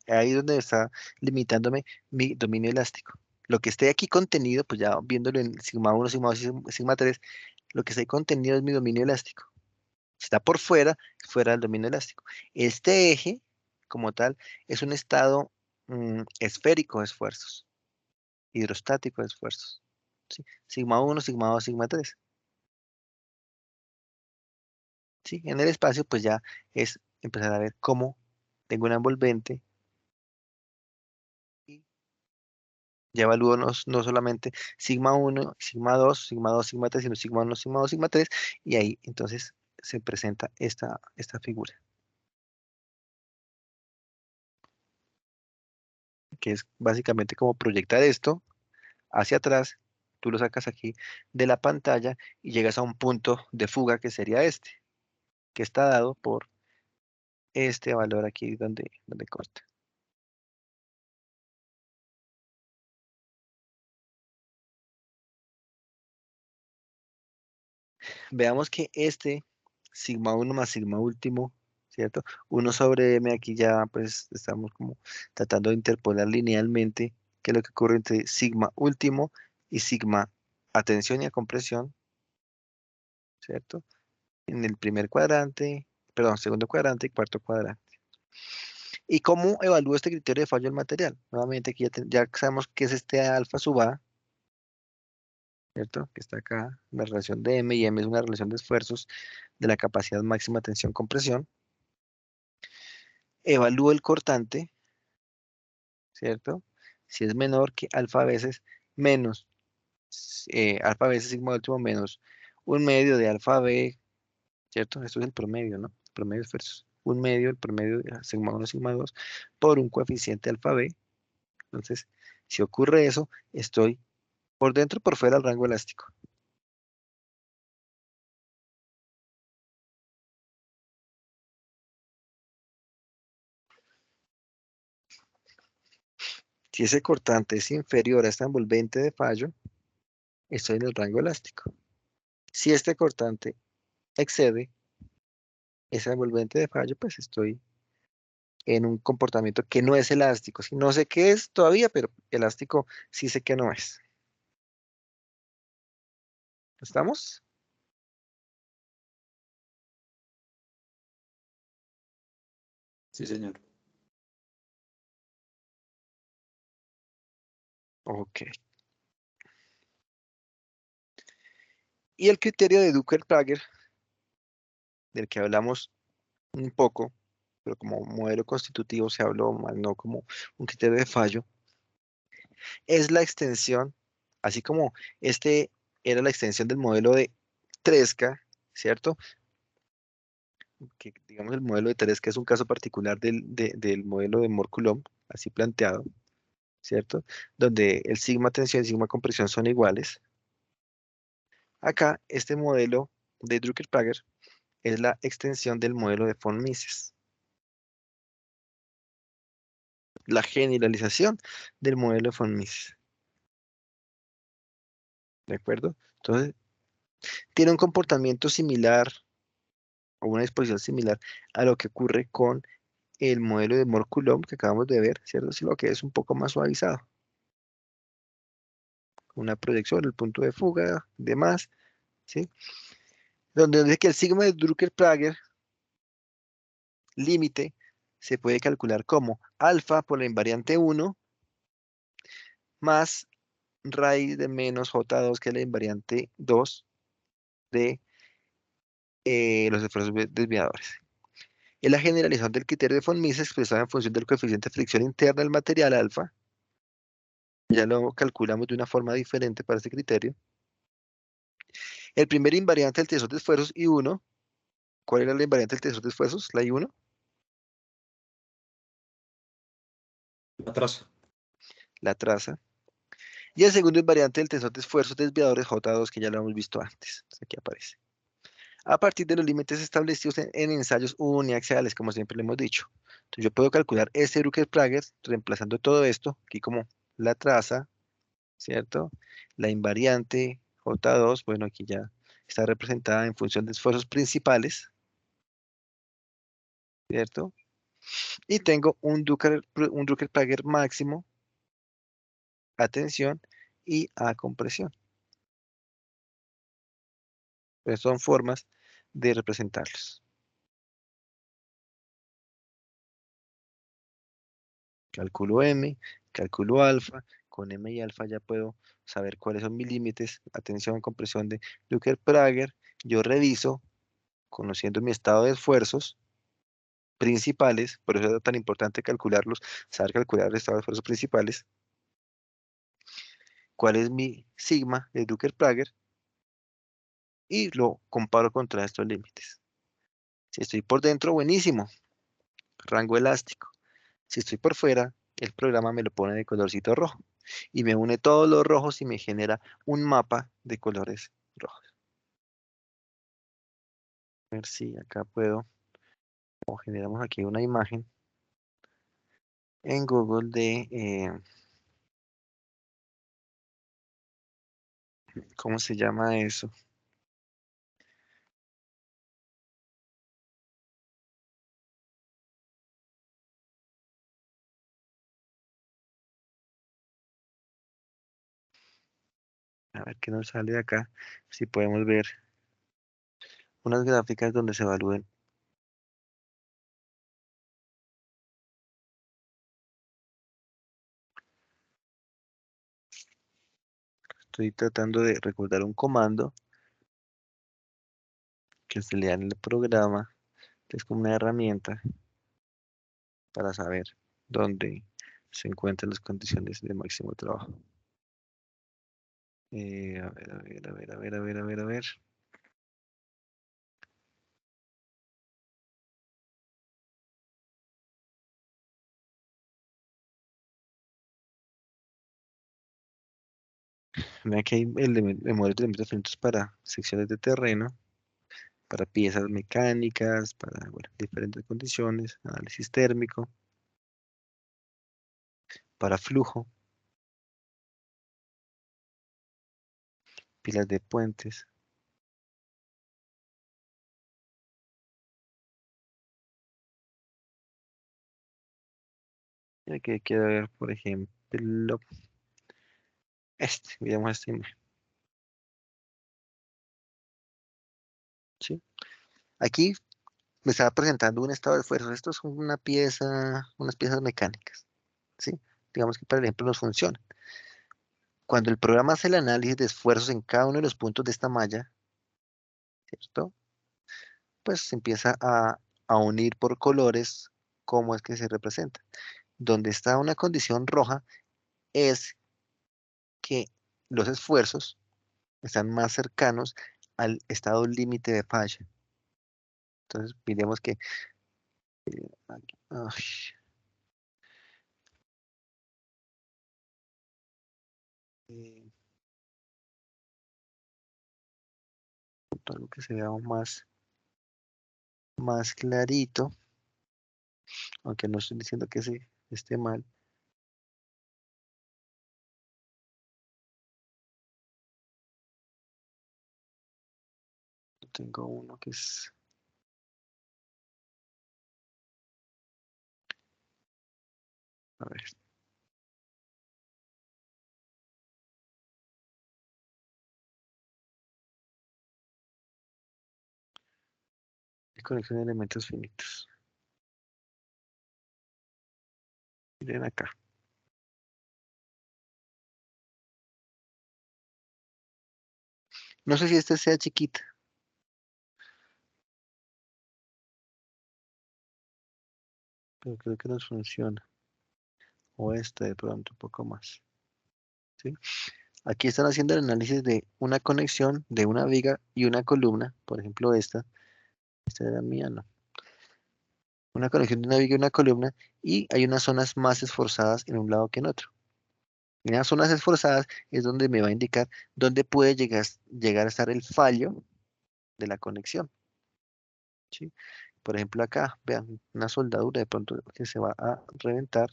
A: Ahí es donde está limitándome mi dominio elástico. Lo que esté aquí contenido, pues ya viéndolo en sigma 1, sigma 2, sigma 3, lo que esté contenido es mi dominio elástico. Si está por fuera, fuera del dominio elástico. Este eje, como tal, es un estado esférico de esfuerzos, hidrostático de esfuerzos. ¿Sí? Sigma 1, sigma 2, sigma 3. ¿Sí? En el espacio, pues ya es empezar a ver cómo tengo una envolvente y ya evalúo no solamente sigma 1, sigma 2, sigma 3, sino sigma 1, sigma 2, sigma 3, y ahí entonces se presenta esta figura, que es básicamente como proyectar esto hacia atrás, tú lo sacas aquí de la pantalla y llegas a un punto de fuga que sería este, que está dado por este valor aquí donde corta. Veamos que este sigma 1 más sigma último, ¿cierto? 1 sobre m, aquí ya pues estamos como tratando de interpolar linealmente qué es lo que ocurre entre sigma último y sigma a tensión y a compresión, ¿cierto? En el primer cuadrante, perdón, segundo cuadrante y cuarto cuadrante. ¿Y cómo evalúo este criterio de fallo del material? Nuevamente aquí ya sabemos que es este alfa sub A, ¿cierto? Que está acá, la relación de M, y M es una relación de esfuerzos de la capacidad máxima tensión-compresión. Evalúo el cortante, ¿cierto? Si es menor que alfa veces menos, alfa veces sigma último menos un medio de alfa B, ¿cierto? Esto es el promedio, ¿no? Promedio de esfuerzos. Un medio, el promedio de sigma 1, sigma 2, por un coeficiente alfa B. Entonces, si ocurre eso, estoy por dentro o por fuera del rango elástico. Si ese cortante es inferior a esta envolvente de fallo, estoy en el rango elástico. Si este cortante excede esa envolvente de fallo, pues estoy en un comportamiento que no es elástico. Si no sé qué es todavía, pero elástico sí sé que no es. ¿Estamos?
B: Sí, señor.
A: Ok. Y el criterio de Duncker-Prager, del que hablamos un poco, pero como modelo constitutivo se habló más, no como un criterio de fallo, es la extensión, así como este era la extensión del modelo de Tresca, ¿cierto? Que digamos el modelo de Tresca es un caso particular del modelo de Mohr-Coulomb, así planteado, ¿cierto? Donde el sigma tensión y sigma compresión son iguales. Acá, este modelo de Drucker-Prager es la extensión del modelo de von Mises, la generalización del modelo de von Mises. ¿De acuerdo? Entonces, tiene un comportamiento similar o una disposición similar a lo que ocurre con el modelo de Mohr-Coulomb que acabamos de ver, ¿cierto? Sino que es un poco más suavizado. Una proyección, el punto de fuga, demás, ¿sí? Donde dice que el sigma de Drucker-Prager límite se puede calcular como alfa por la invariante 1 más raíz de menos J2, que es la invariante 2 de los esfuerzos desviadores. Es la generalización del criterio de von Mises expresada en función del coeficiente de fricción interna del material alfa. Ya lo calculamos de una forma diferente para este criterio. El primer invariante del tensor de esfuerzos, I1. ¿Cuál era la invariante del tensor de esfuerzos? La I1.
E: La traza.
A: La traza. Y el segundo invariante del tensor de esfuerzos desviadores, J2, que ya lo hemos visto antes. Entonces, aquí aparece. A partir de los límites establecidos en ensayos uniaxiales, como siempre le hemos dicho. Entonces, yo puedo calcular este Drucker-Prager reemplazando todo esto, aquí como la traza, ¿cierto? La invariante J2, bueno, aquí ya está representada en función de esfuerzos principales, ¿cierto? Y tengo un Drucker-Prager máximo a tensión y a compresión. Entonces son formas de representarlos. Calculo M, calculo alfa, con M y alfa ya puedo saber cuáles son mis límites, atención, compresión de Drucker-Prager. Yo reviso, conociendo mi estado de esfuerzos principales, por eso es tan importante calcularlos, saber calcular el estado de esfuerzos principales, cuál es mi sigma de Drucker-Prager, y lo comparo contra estos límites. Si estoy por dentro, buenísimo, rango elástico. Si estoy por fuera, el programa me lo pone de colorcito rojo y me une todos los rojos y me genera un mapa de colores rojos. A ver si acá puedo o generamos aquí una imagen en Google de, ¿cómo se llama eso? A ver qué nos sale de acá. Si podemos ver unas gráficas donde se evalúen. Estoy tratando de recordar un comando que se le da en el programa, que es como una herramienta para saber dónde se encuentran las condiciones de máximo trabajo. A ver, a ver, a ver, a ver, a ver, a ver, a ver. Mira que hay memorias de elementos finitos para secciones de terreno, para piezas mecánicas, para bueno, diferentes condiciones, análisis térmico, para flujo, pilas de puentes. Y aquí quiero ver, por ejemplo, miramos esta imagen, ¿sí? Aquí me estaba presentando un estado de esfuerzo. Esto es una pieza, unas piezas mecánicas, ¿sí? Digamos que para el ejemplo nos funciona. Cuando el programa hace el análisis de esfuerzos en cada uno de los puntos de esta malla, ¿cierto? Pues se empieza a unir por colores cómo es que se representa. Donde está una condición roja es que los esfuerzos están más cercanos al estado límite de falla. Entonces, miremos que aquí, eh, algo que se vea aún más clarito, aunque no estoy diciendo que se esté mal. Tengo uno que es, a ver, es conexión de elementos finitos. Miren acá. No sé si esta sea chiquita, pero creo que nos funciona. O esta de pronto un poco más. ¿Sí? Aquí están haciendo el análisis de una conexión de una viga y una columna. Por ejemplo, esta era mía, no. Una conexión de una viga y una columna. Y hay unas zonas más esforzadas en un lado que en otro. En las zonas esforzadas es donde me va a indicar dónde puede llegar a estar el fallo de la conexión. ¿Sí? Por ejemplo, acá, vean, una soldadura de pronto que se va a reventar.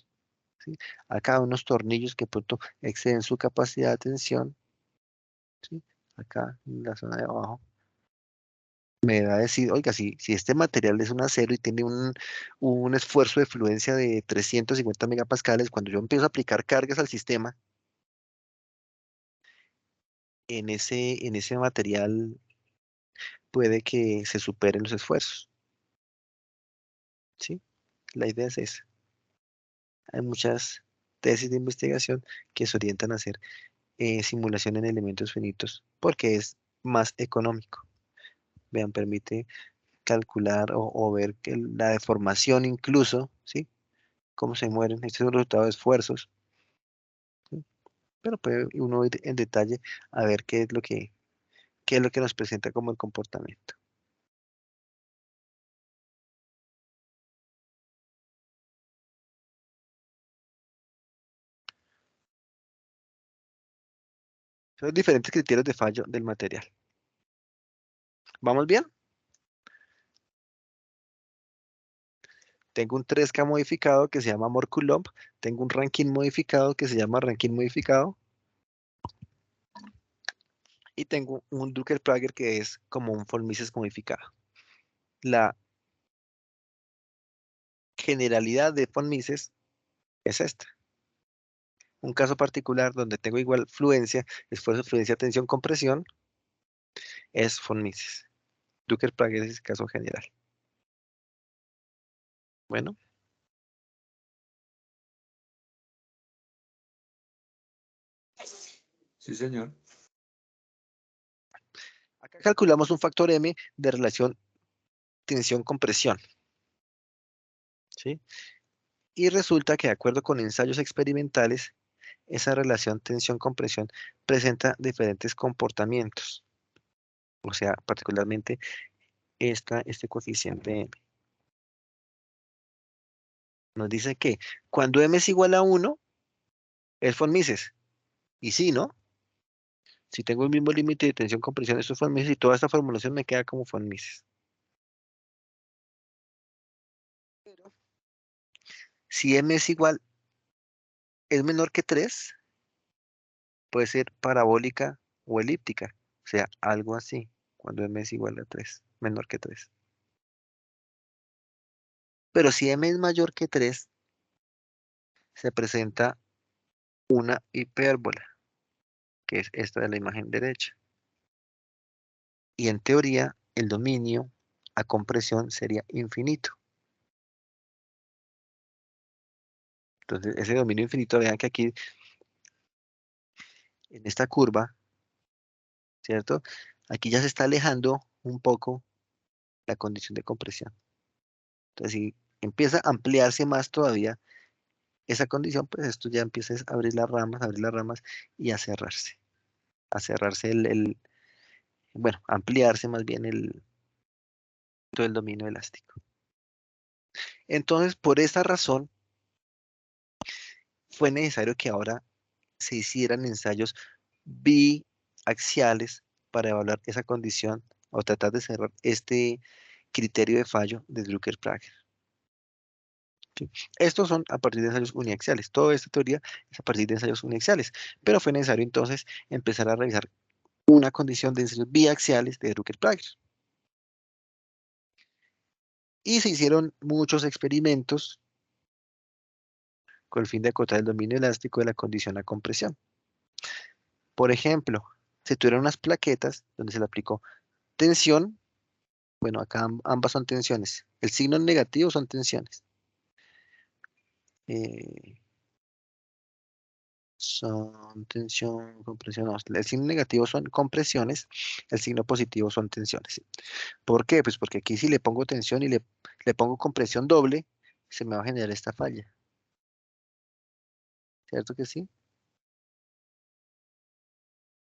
A: ¿Sí? Acá unos tornillos que de pronto exceden su capacidad de tensión. ¿Sí? Acá en la zona de abajo. Me va a decir, oiga, si este material es un acero y tiene un esfuerzo de fluencia de 350 megapascales, cuando yo empiezo a aplicar cargas al sistema, en ese material puede que se superen los esfuerzos. ¿Sí? La idea es esa. Hay muchas tesis de investigación que se orientan a hacer simulación en elementos finitos porque es más económico. Vean, permite calcular o ver que la deformación incluso, ¿sí? Cómo se mueren. Este es un resultado de esfuerzos, ¿sí? Pero puede uno ir en detalle a ver qué es lo que nos presenta como el comportamiento. Son diferentes criterios de fallo del material. ¿Vamos bien? Tengo un 3K modificado que se llama Amor-Coulomb, tengo un Rankine modificado que se llama Rankine modificado, y tengo un Drucker-Prager que es como un von Mises modificado. La generalidad de von Mises es esta. Un caso particular donde tengo igual fluencia, esfuerzo, fluencia, tensión, compresión, es von Mises. Drucker-Prager es el caso general. Bueno,
B: Sí, señor.
A: acá calculamos un factor M de relación tensión-compresión, ¿sí? Y resulta que de acuerdo con ensayos experimentales, esa relación tensión-compresión presenta diferentes comportamientos. O sea, particularmente este coeficiente M. Nos dice que cuando M es igual a 1, es von Mises. Y sí, ¿no? Si tengo el mismo límite de tensión-compresión, esto es von Mises y toda esta formulación me queda como von Mises. Pero si M es igual, es menor que 3, puede ser parabólica o elíptica. O sea, algo así, cuando M es igual a 3, menor que 3. Pero si M es mayor que 3, se presenta una hipérbola, que es esta de la imagen derecha. Y en teoría, el dominio a compresión sería infinito. Entonces, ese dominio infinito, vean que aquí, en esta curva, ¿cierto? Aquí ya se está alejando un poco la condición de compresión. Entonces, si empieza a ampliarse más todavía esa condición, pues esto ya empieza a abrir las ramas y a cerrarse. A cerrarse bueno, ampliarse más bien todo el dominio elástico. Entonces, por esa razón, fue necesario que ahora se hicieran ensayos biaxiales para evaluar esa condición o tratar de cerrar este criterio de fallo de Drucker-Prager. ¿Sí? Estos son a partir de ensayos uniaxiales. Toda esta teoría es a partir de ensayos uniaxiales, pero fue necesario entonces empezar a revisar una condición de ensayos biaxiales de Drucker-Prager. Y se hicieron muchos experimentos con el fin de acotar el dominio elástico de la condición a compresión. Por ejemplo, se tuvieron unas plaquetas donde se le aplicó tensión. Bueno, acá ambas son tensiones. El signo negativo son tensiones. Son tensión, compresión. No, el signo negativo son compresiones, el signo positivo son tensiones. ¿Por qué? Pues porque aquí si le pongo tensión y le pongo compresión doble, se me va a generar esta falla. ¿Cierto que sí?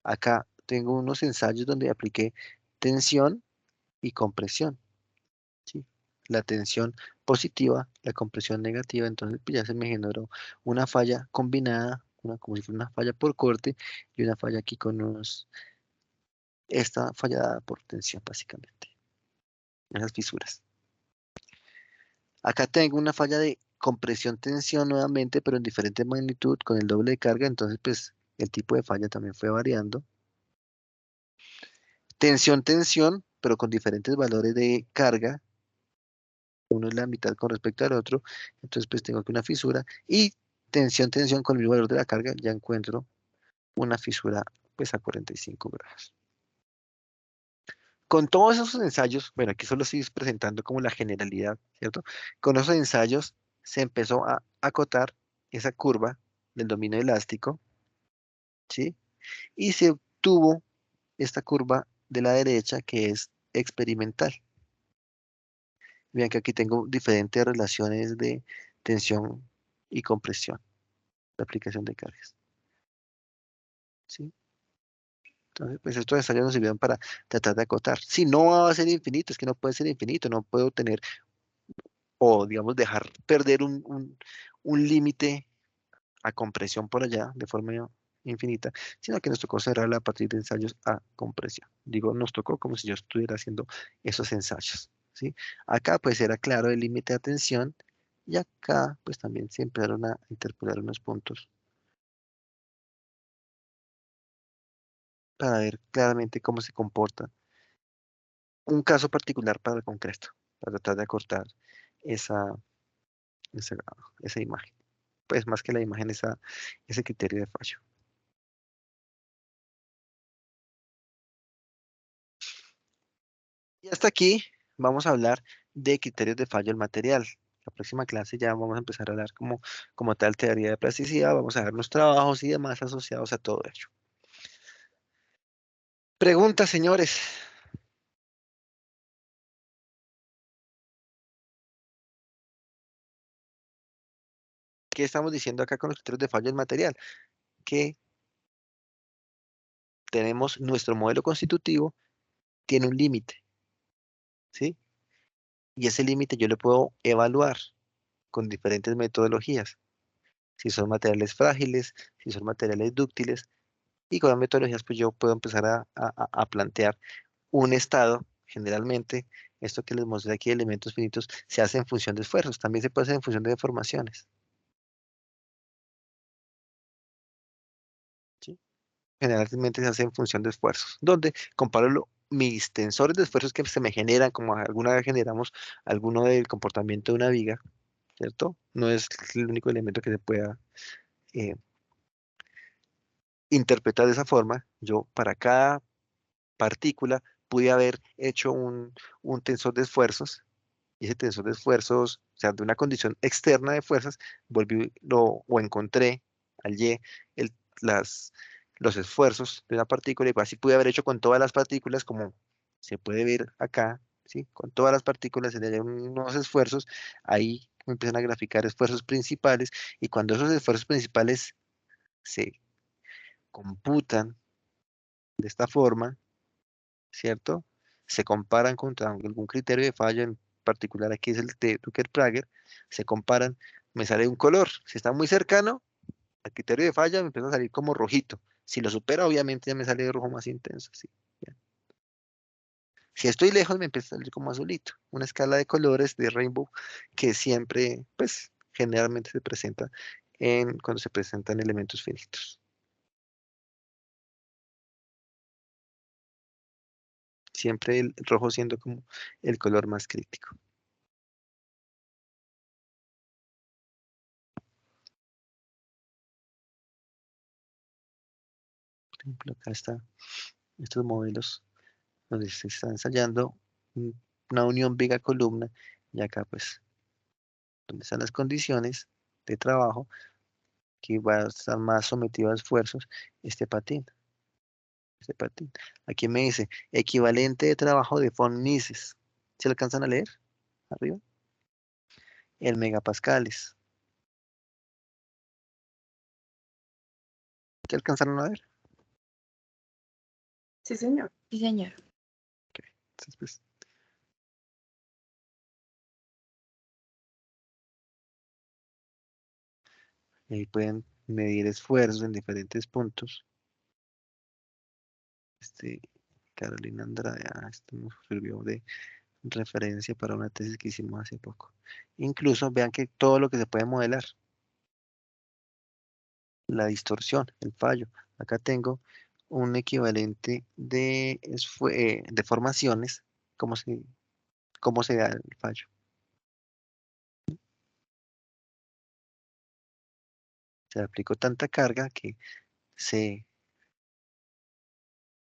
A: Acá tengo unos ensayos donde apliqué tensión y compresión. ¿Sí? La tensión positiva, la compresión negativa, entonces pues ya se me generó una falla combinada, como si fuera una falla por corte y una falla aquí con esta fallada por tensión básicamente, esas fisuras. Acá tengo una falla de compresión-tensión nuevamente, pero en diferente magnitud con el doble de carga, entonces pues el tipo de falla también fue variando. Tensión-tensión, pero con diferentes valores de carga, uno es la mitad con respecto al otro, entonces pues tengo aquí una fisura, y tensión con el mismo valor de la carga, ya encuentro una fisura pues a 45 grados. Con todos esos ensayos, bueno, aquí solo estoy presentando como la generalidad, ¿cierto? Con esos ensayos se empezó a acotar esa curva del dominio elástico, ¿sí? Y se obtuvo esta curva de la derecha que es experimental. Vean que aquí tengo diferentes relaciones de tensión y compresión, de aplicación de cargas. ¿Sí? Entonces, pues estos ensayos nos sirvieron para tratar de acotar. Si no va a ser infinito, es que no puede ser infinito, no puedo tener, o digamos, dejar perder un límite a compresión por allá de forma infinita, sino que nos tocó cerrarla a partir de ensayos a compresión. Digo, nos tocó como si yo estuviera haciendo esos ensayos. ¿Sí? Acá pues era claro el límite de tensión Y acá, pues también se empezaron a interpolar unos puntos para ver claramente cómo se comporta un caso particular para el concreto, para tratar de acortar esa, esa, esa imagen. Pues más que la imagen, ese criterio de fallo. Y hasta aquí vamos a hablar de criterios de fallo del material. La próxima clase ya vamos a empezar a hablar como tal teoría de plasticidad, vamos a ver los trabajos y demás asociados a todo ello. Preguntas, señores. ¿Qué estamos diciendo acá con los criterios de fallo del material? Que tenemos nuestro modelo constitutivo, tiene un límite, ¿sí? Y ese límite yo lo puedo evaluar con diferentes metodologías. Si son materiales frágiles, si son materiales dúctiles, y con las metodologías pues yo puedo empezar a plantear un estado. Generalmente, esto que les mostré aquí, elementos finitos, se hace en función de esfuerzos, también se puede hacer en función de deformaciones, ¿sí? Generalmente se hace en función de esfuerzos, donde comparo mis tensores de esfuerzos que se me generan, como alguna vez generamos alguno del comportamiento de una viga, ¿cierto? No es el único elemento que se pueda eh, interpretar de esa forma. Yo para cada partícula pude haber hecho un tensor de esfuerzos, y ese tensor de esfuerzos, o sea, de una condición externa de fuerzas, o encontré, hallé el, las, los esfuerzos de una partícula, y así pude haber hecho con todas las partículas, como se puede ver acá, ¿sí? Con todas las partículas se le hallan unos esfuerzos, ahí me empiezan a graficar esfuerzos principales, y cuando esos esfuerzos principales se computan de esta forma, ¿cierto? Se comparan contra algún criterio de fallo, en particular aquí es el de Duncker-Prager, se comparan, me sale un color. Si está muy cercano al criterio de falla, me empieza a salir como rojito. Si lo supera, obviamente ya me sale de rojo más intenso, ¿sí? Ya. Si estoy lejos, me empieza a salir como azulito. Una escala de colores de rainbow que siempre, pues, generalmente se presenta cuando se presentan elementos finitos. Siempre el rojo siendo como el color más crítico. Por ejemplo, acá está estos modelos donde se está ensayando una unión viga-columna, y acá pues donde están las condiciones de trabajo que va a estar más sometido a esfuerzos este patín, este patín. Aquí me dice equivalente de trabajo de von Mises. ¿Se alcanzan a leer arriba? En megapascales. ¿Qué alcanzaron a ver?
C: Sí, señor.
F: Sí, señor.
A: Ok, entonces, pues, ahí pueden medir esfuerzos en diferentes puntos. Carolina Andrade, esto nos sirvió de referencia para una tesis que hicimos hace poco. Incluso vean que todo lo que se puede modelar, la distorsión, el fallo. Acá tengo un equivalente de deformaciones, cómo se da el fallo. Se le aplicó tanta carga que se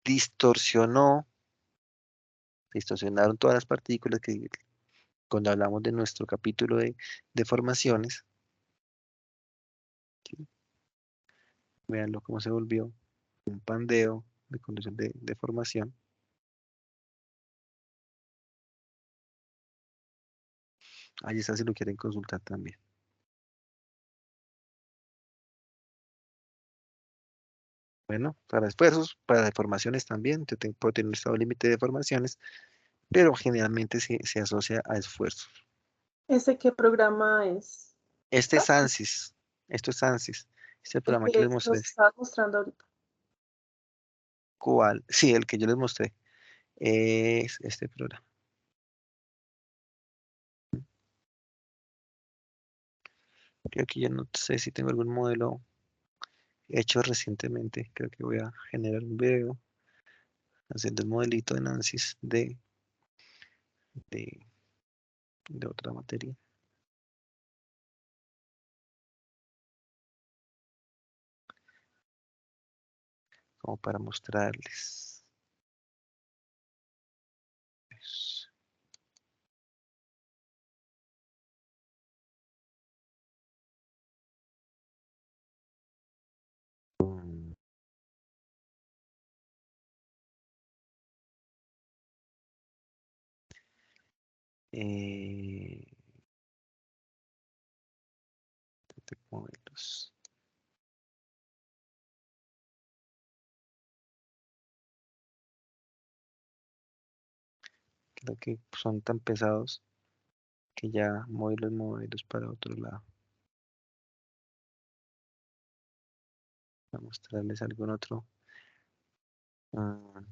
A: distorsionó, se distorsionaron todas las partículas que cuando hablamos de nuestro capítulo de deformaciones, ¿sí? Véanlo cómo se volvió un pandeo de condición de deformación. Ahí está si lo quieren consultar también. Bueno, para esfuerzos, para deformaciones también, puedo tener un estado límite de deformaciones, pero generalmente se asocia a esfuerzos.
C: ¿Ese qué programa es?
A: Este es ANSYS, esto es ANSYS, este
C: El
A: programa que
C: que
A: les mostré.
C: nos estabas mostrando ahorita.
A: ¿Cuál? Sí, el que yo les mostré es este programa. Creo que yo no sé si tengo algún modelo hecho recientemente. Creo que voy a generar un video haciendo el modelito de Nancy's de, de otra materia. Como para mostrarles. Pues, mm, eh, modelos. Creo que son tan pesados que ya muevo los modelos para otro lado. Para mostrarles algún otro. ah,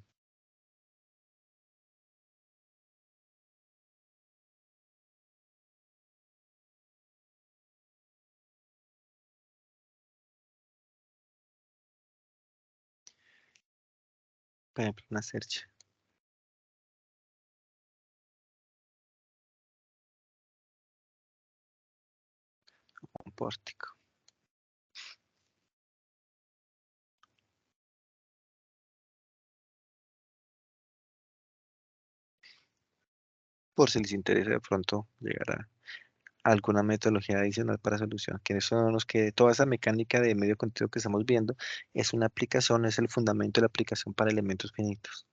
A: por ejemplo, una search, un pórtico. Por si les interesa de pronto llegar a alguna metodología adicional para solución, que son los que toda esa mecánica de medio continuo que estamos viendo es una aplicación, es el fundamento de la aplicación para elementos finitos.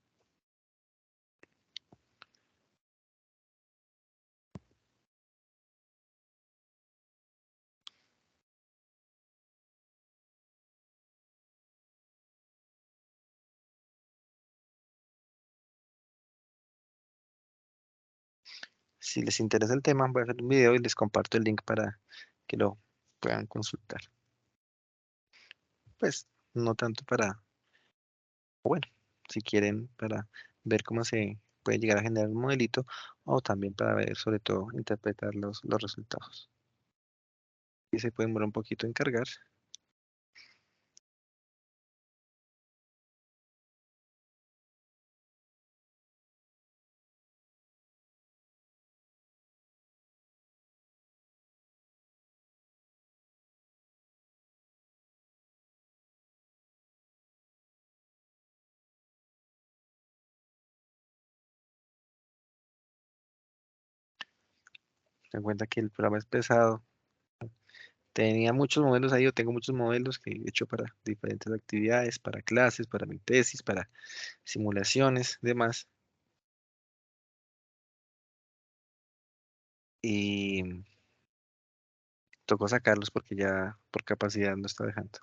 A: Si les interesa el tema, voy a hacer un video y les comparto el link para que lo puedan consultar. Pues no tanto para, bueno, si quieren para ver cómo se puede llegar a generar un modelito o también para ver, sobre todo, interpretar los resultados. Y se puede demorar un poquito en cargar. Ten en cuenta que el programa es pesado. Tenía muchos modelos ahí, yo tengo muchos modelos que he hecho para diferentes actividades, para clases, para mi tesis, para simulaciones, demás. Y tocó sacarlos porque ya por capacidad no está dejando.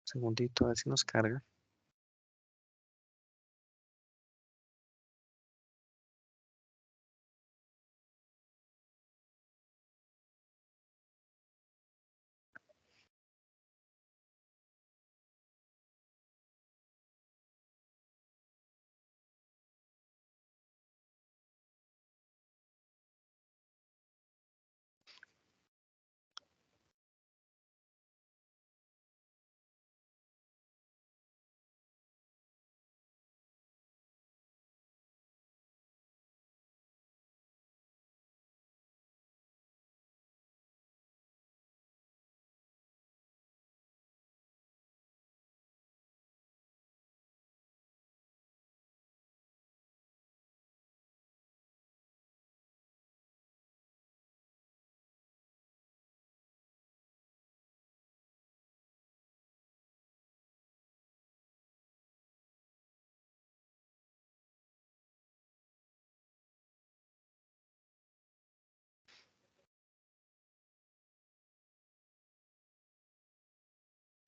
A: Segundito, a ver si nos carga.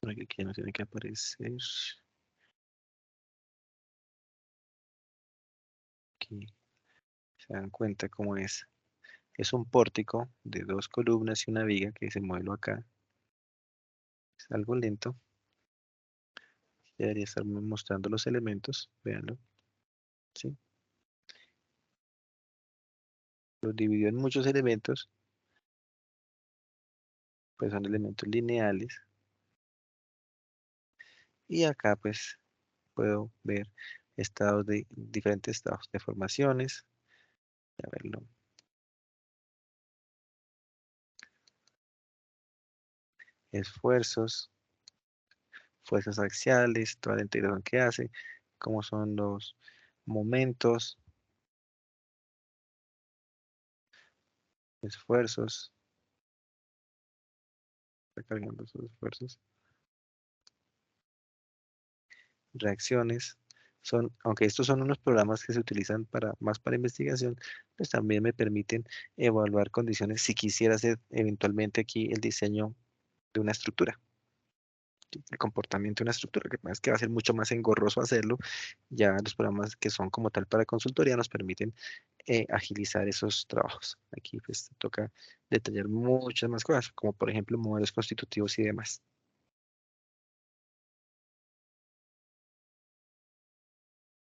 A: Para que aquí no tiene que aparecer. Aquí se dan cuenta cómo es. Es un pórtico de 2 columnas y una viga que se mueve acá. Es algo lento. Debería estar mostrando los elementos. Véanlo. ¿Sí? Los dividió en muchos elementos. Pues son elementos lineales. Y acá pues puedo ver diferentes estados de formaciones. A verlo. Esfuerzos, fuerzas axiales, toda la integración que hace, cómo son los momentos, esfuerzos, está cargando esos esfuerzos, reacciones. Aunque estos son unos programas que se utilizan más para investigación, pues también me permiten evaluar condiciones si quisiera hacer eventualmente aquí el diseño de una estructura. El comportamiento de una estructura, que es que va a ser mucho más engorroso hacerlo. Ya los programas que son como tal para consultoría nos permiten agilizar esos trabajos. Aquí pues toca detallar muchas más cosas, como por ejemplo modelos constitutivos y demás.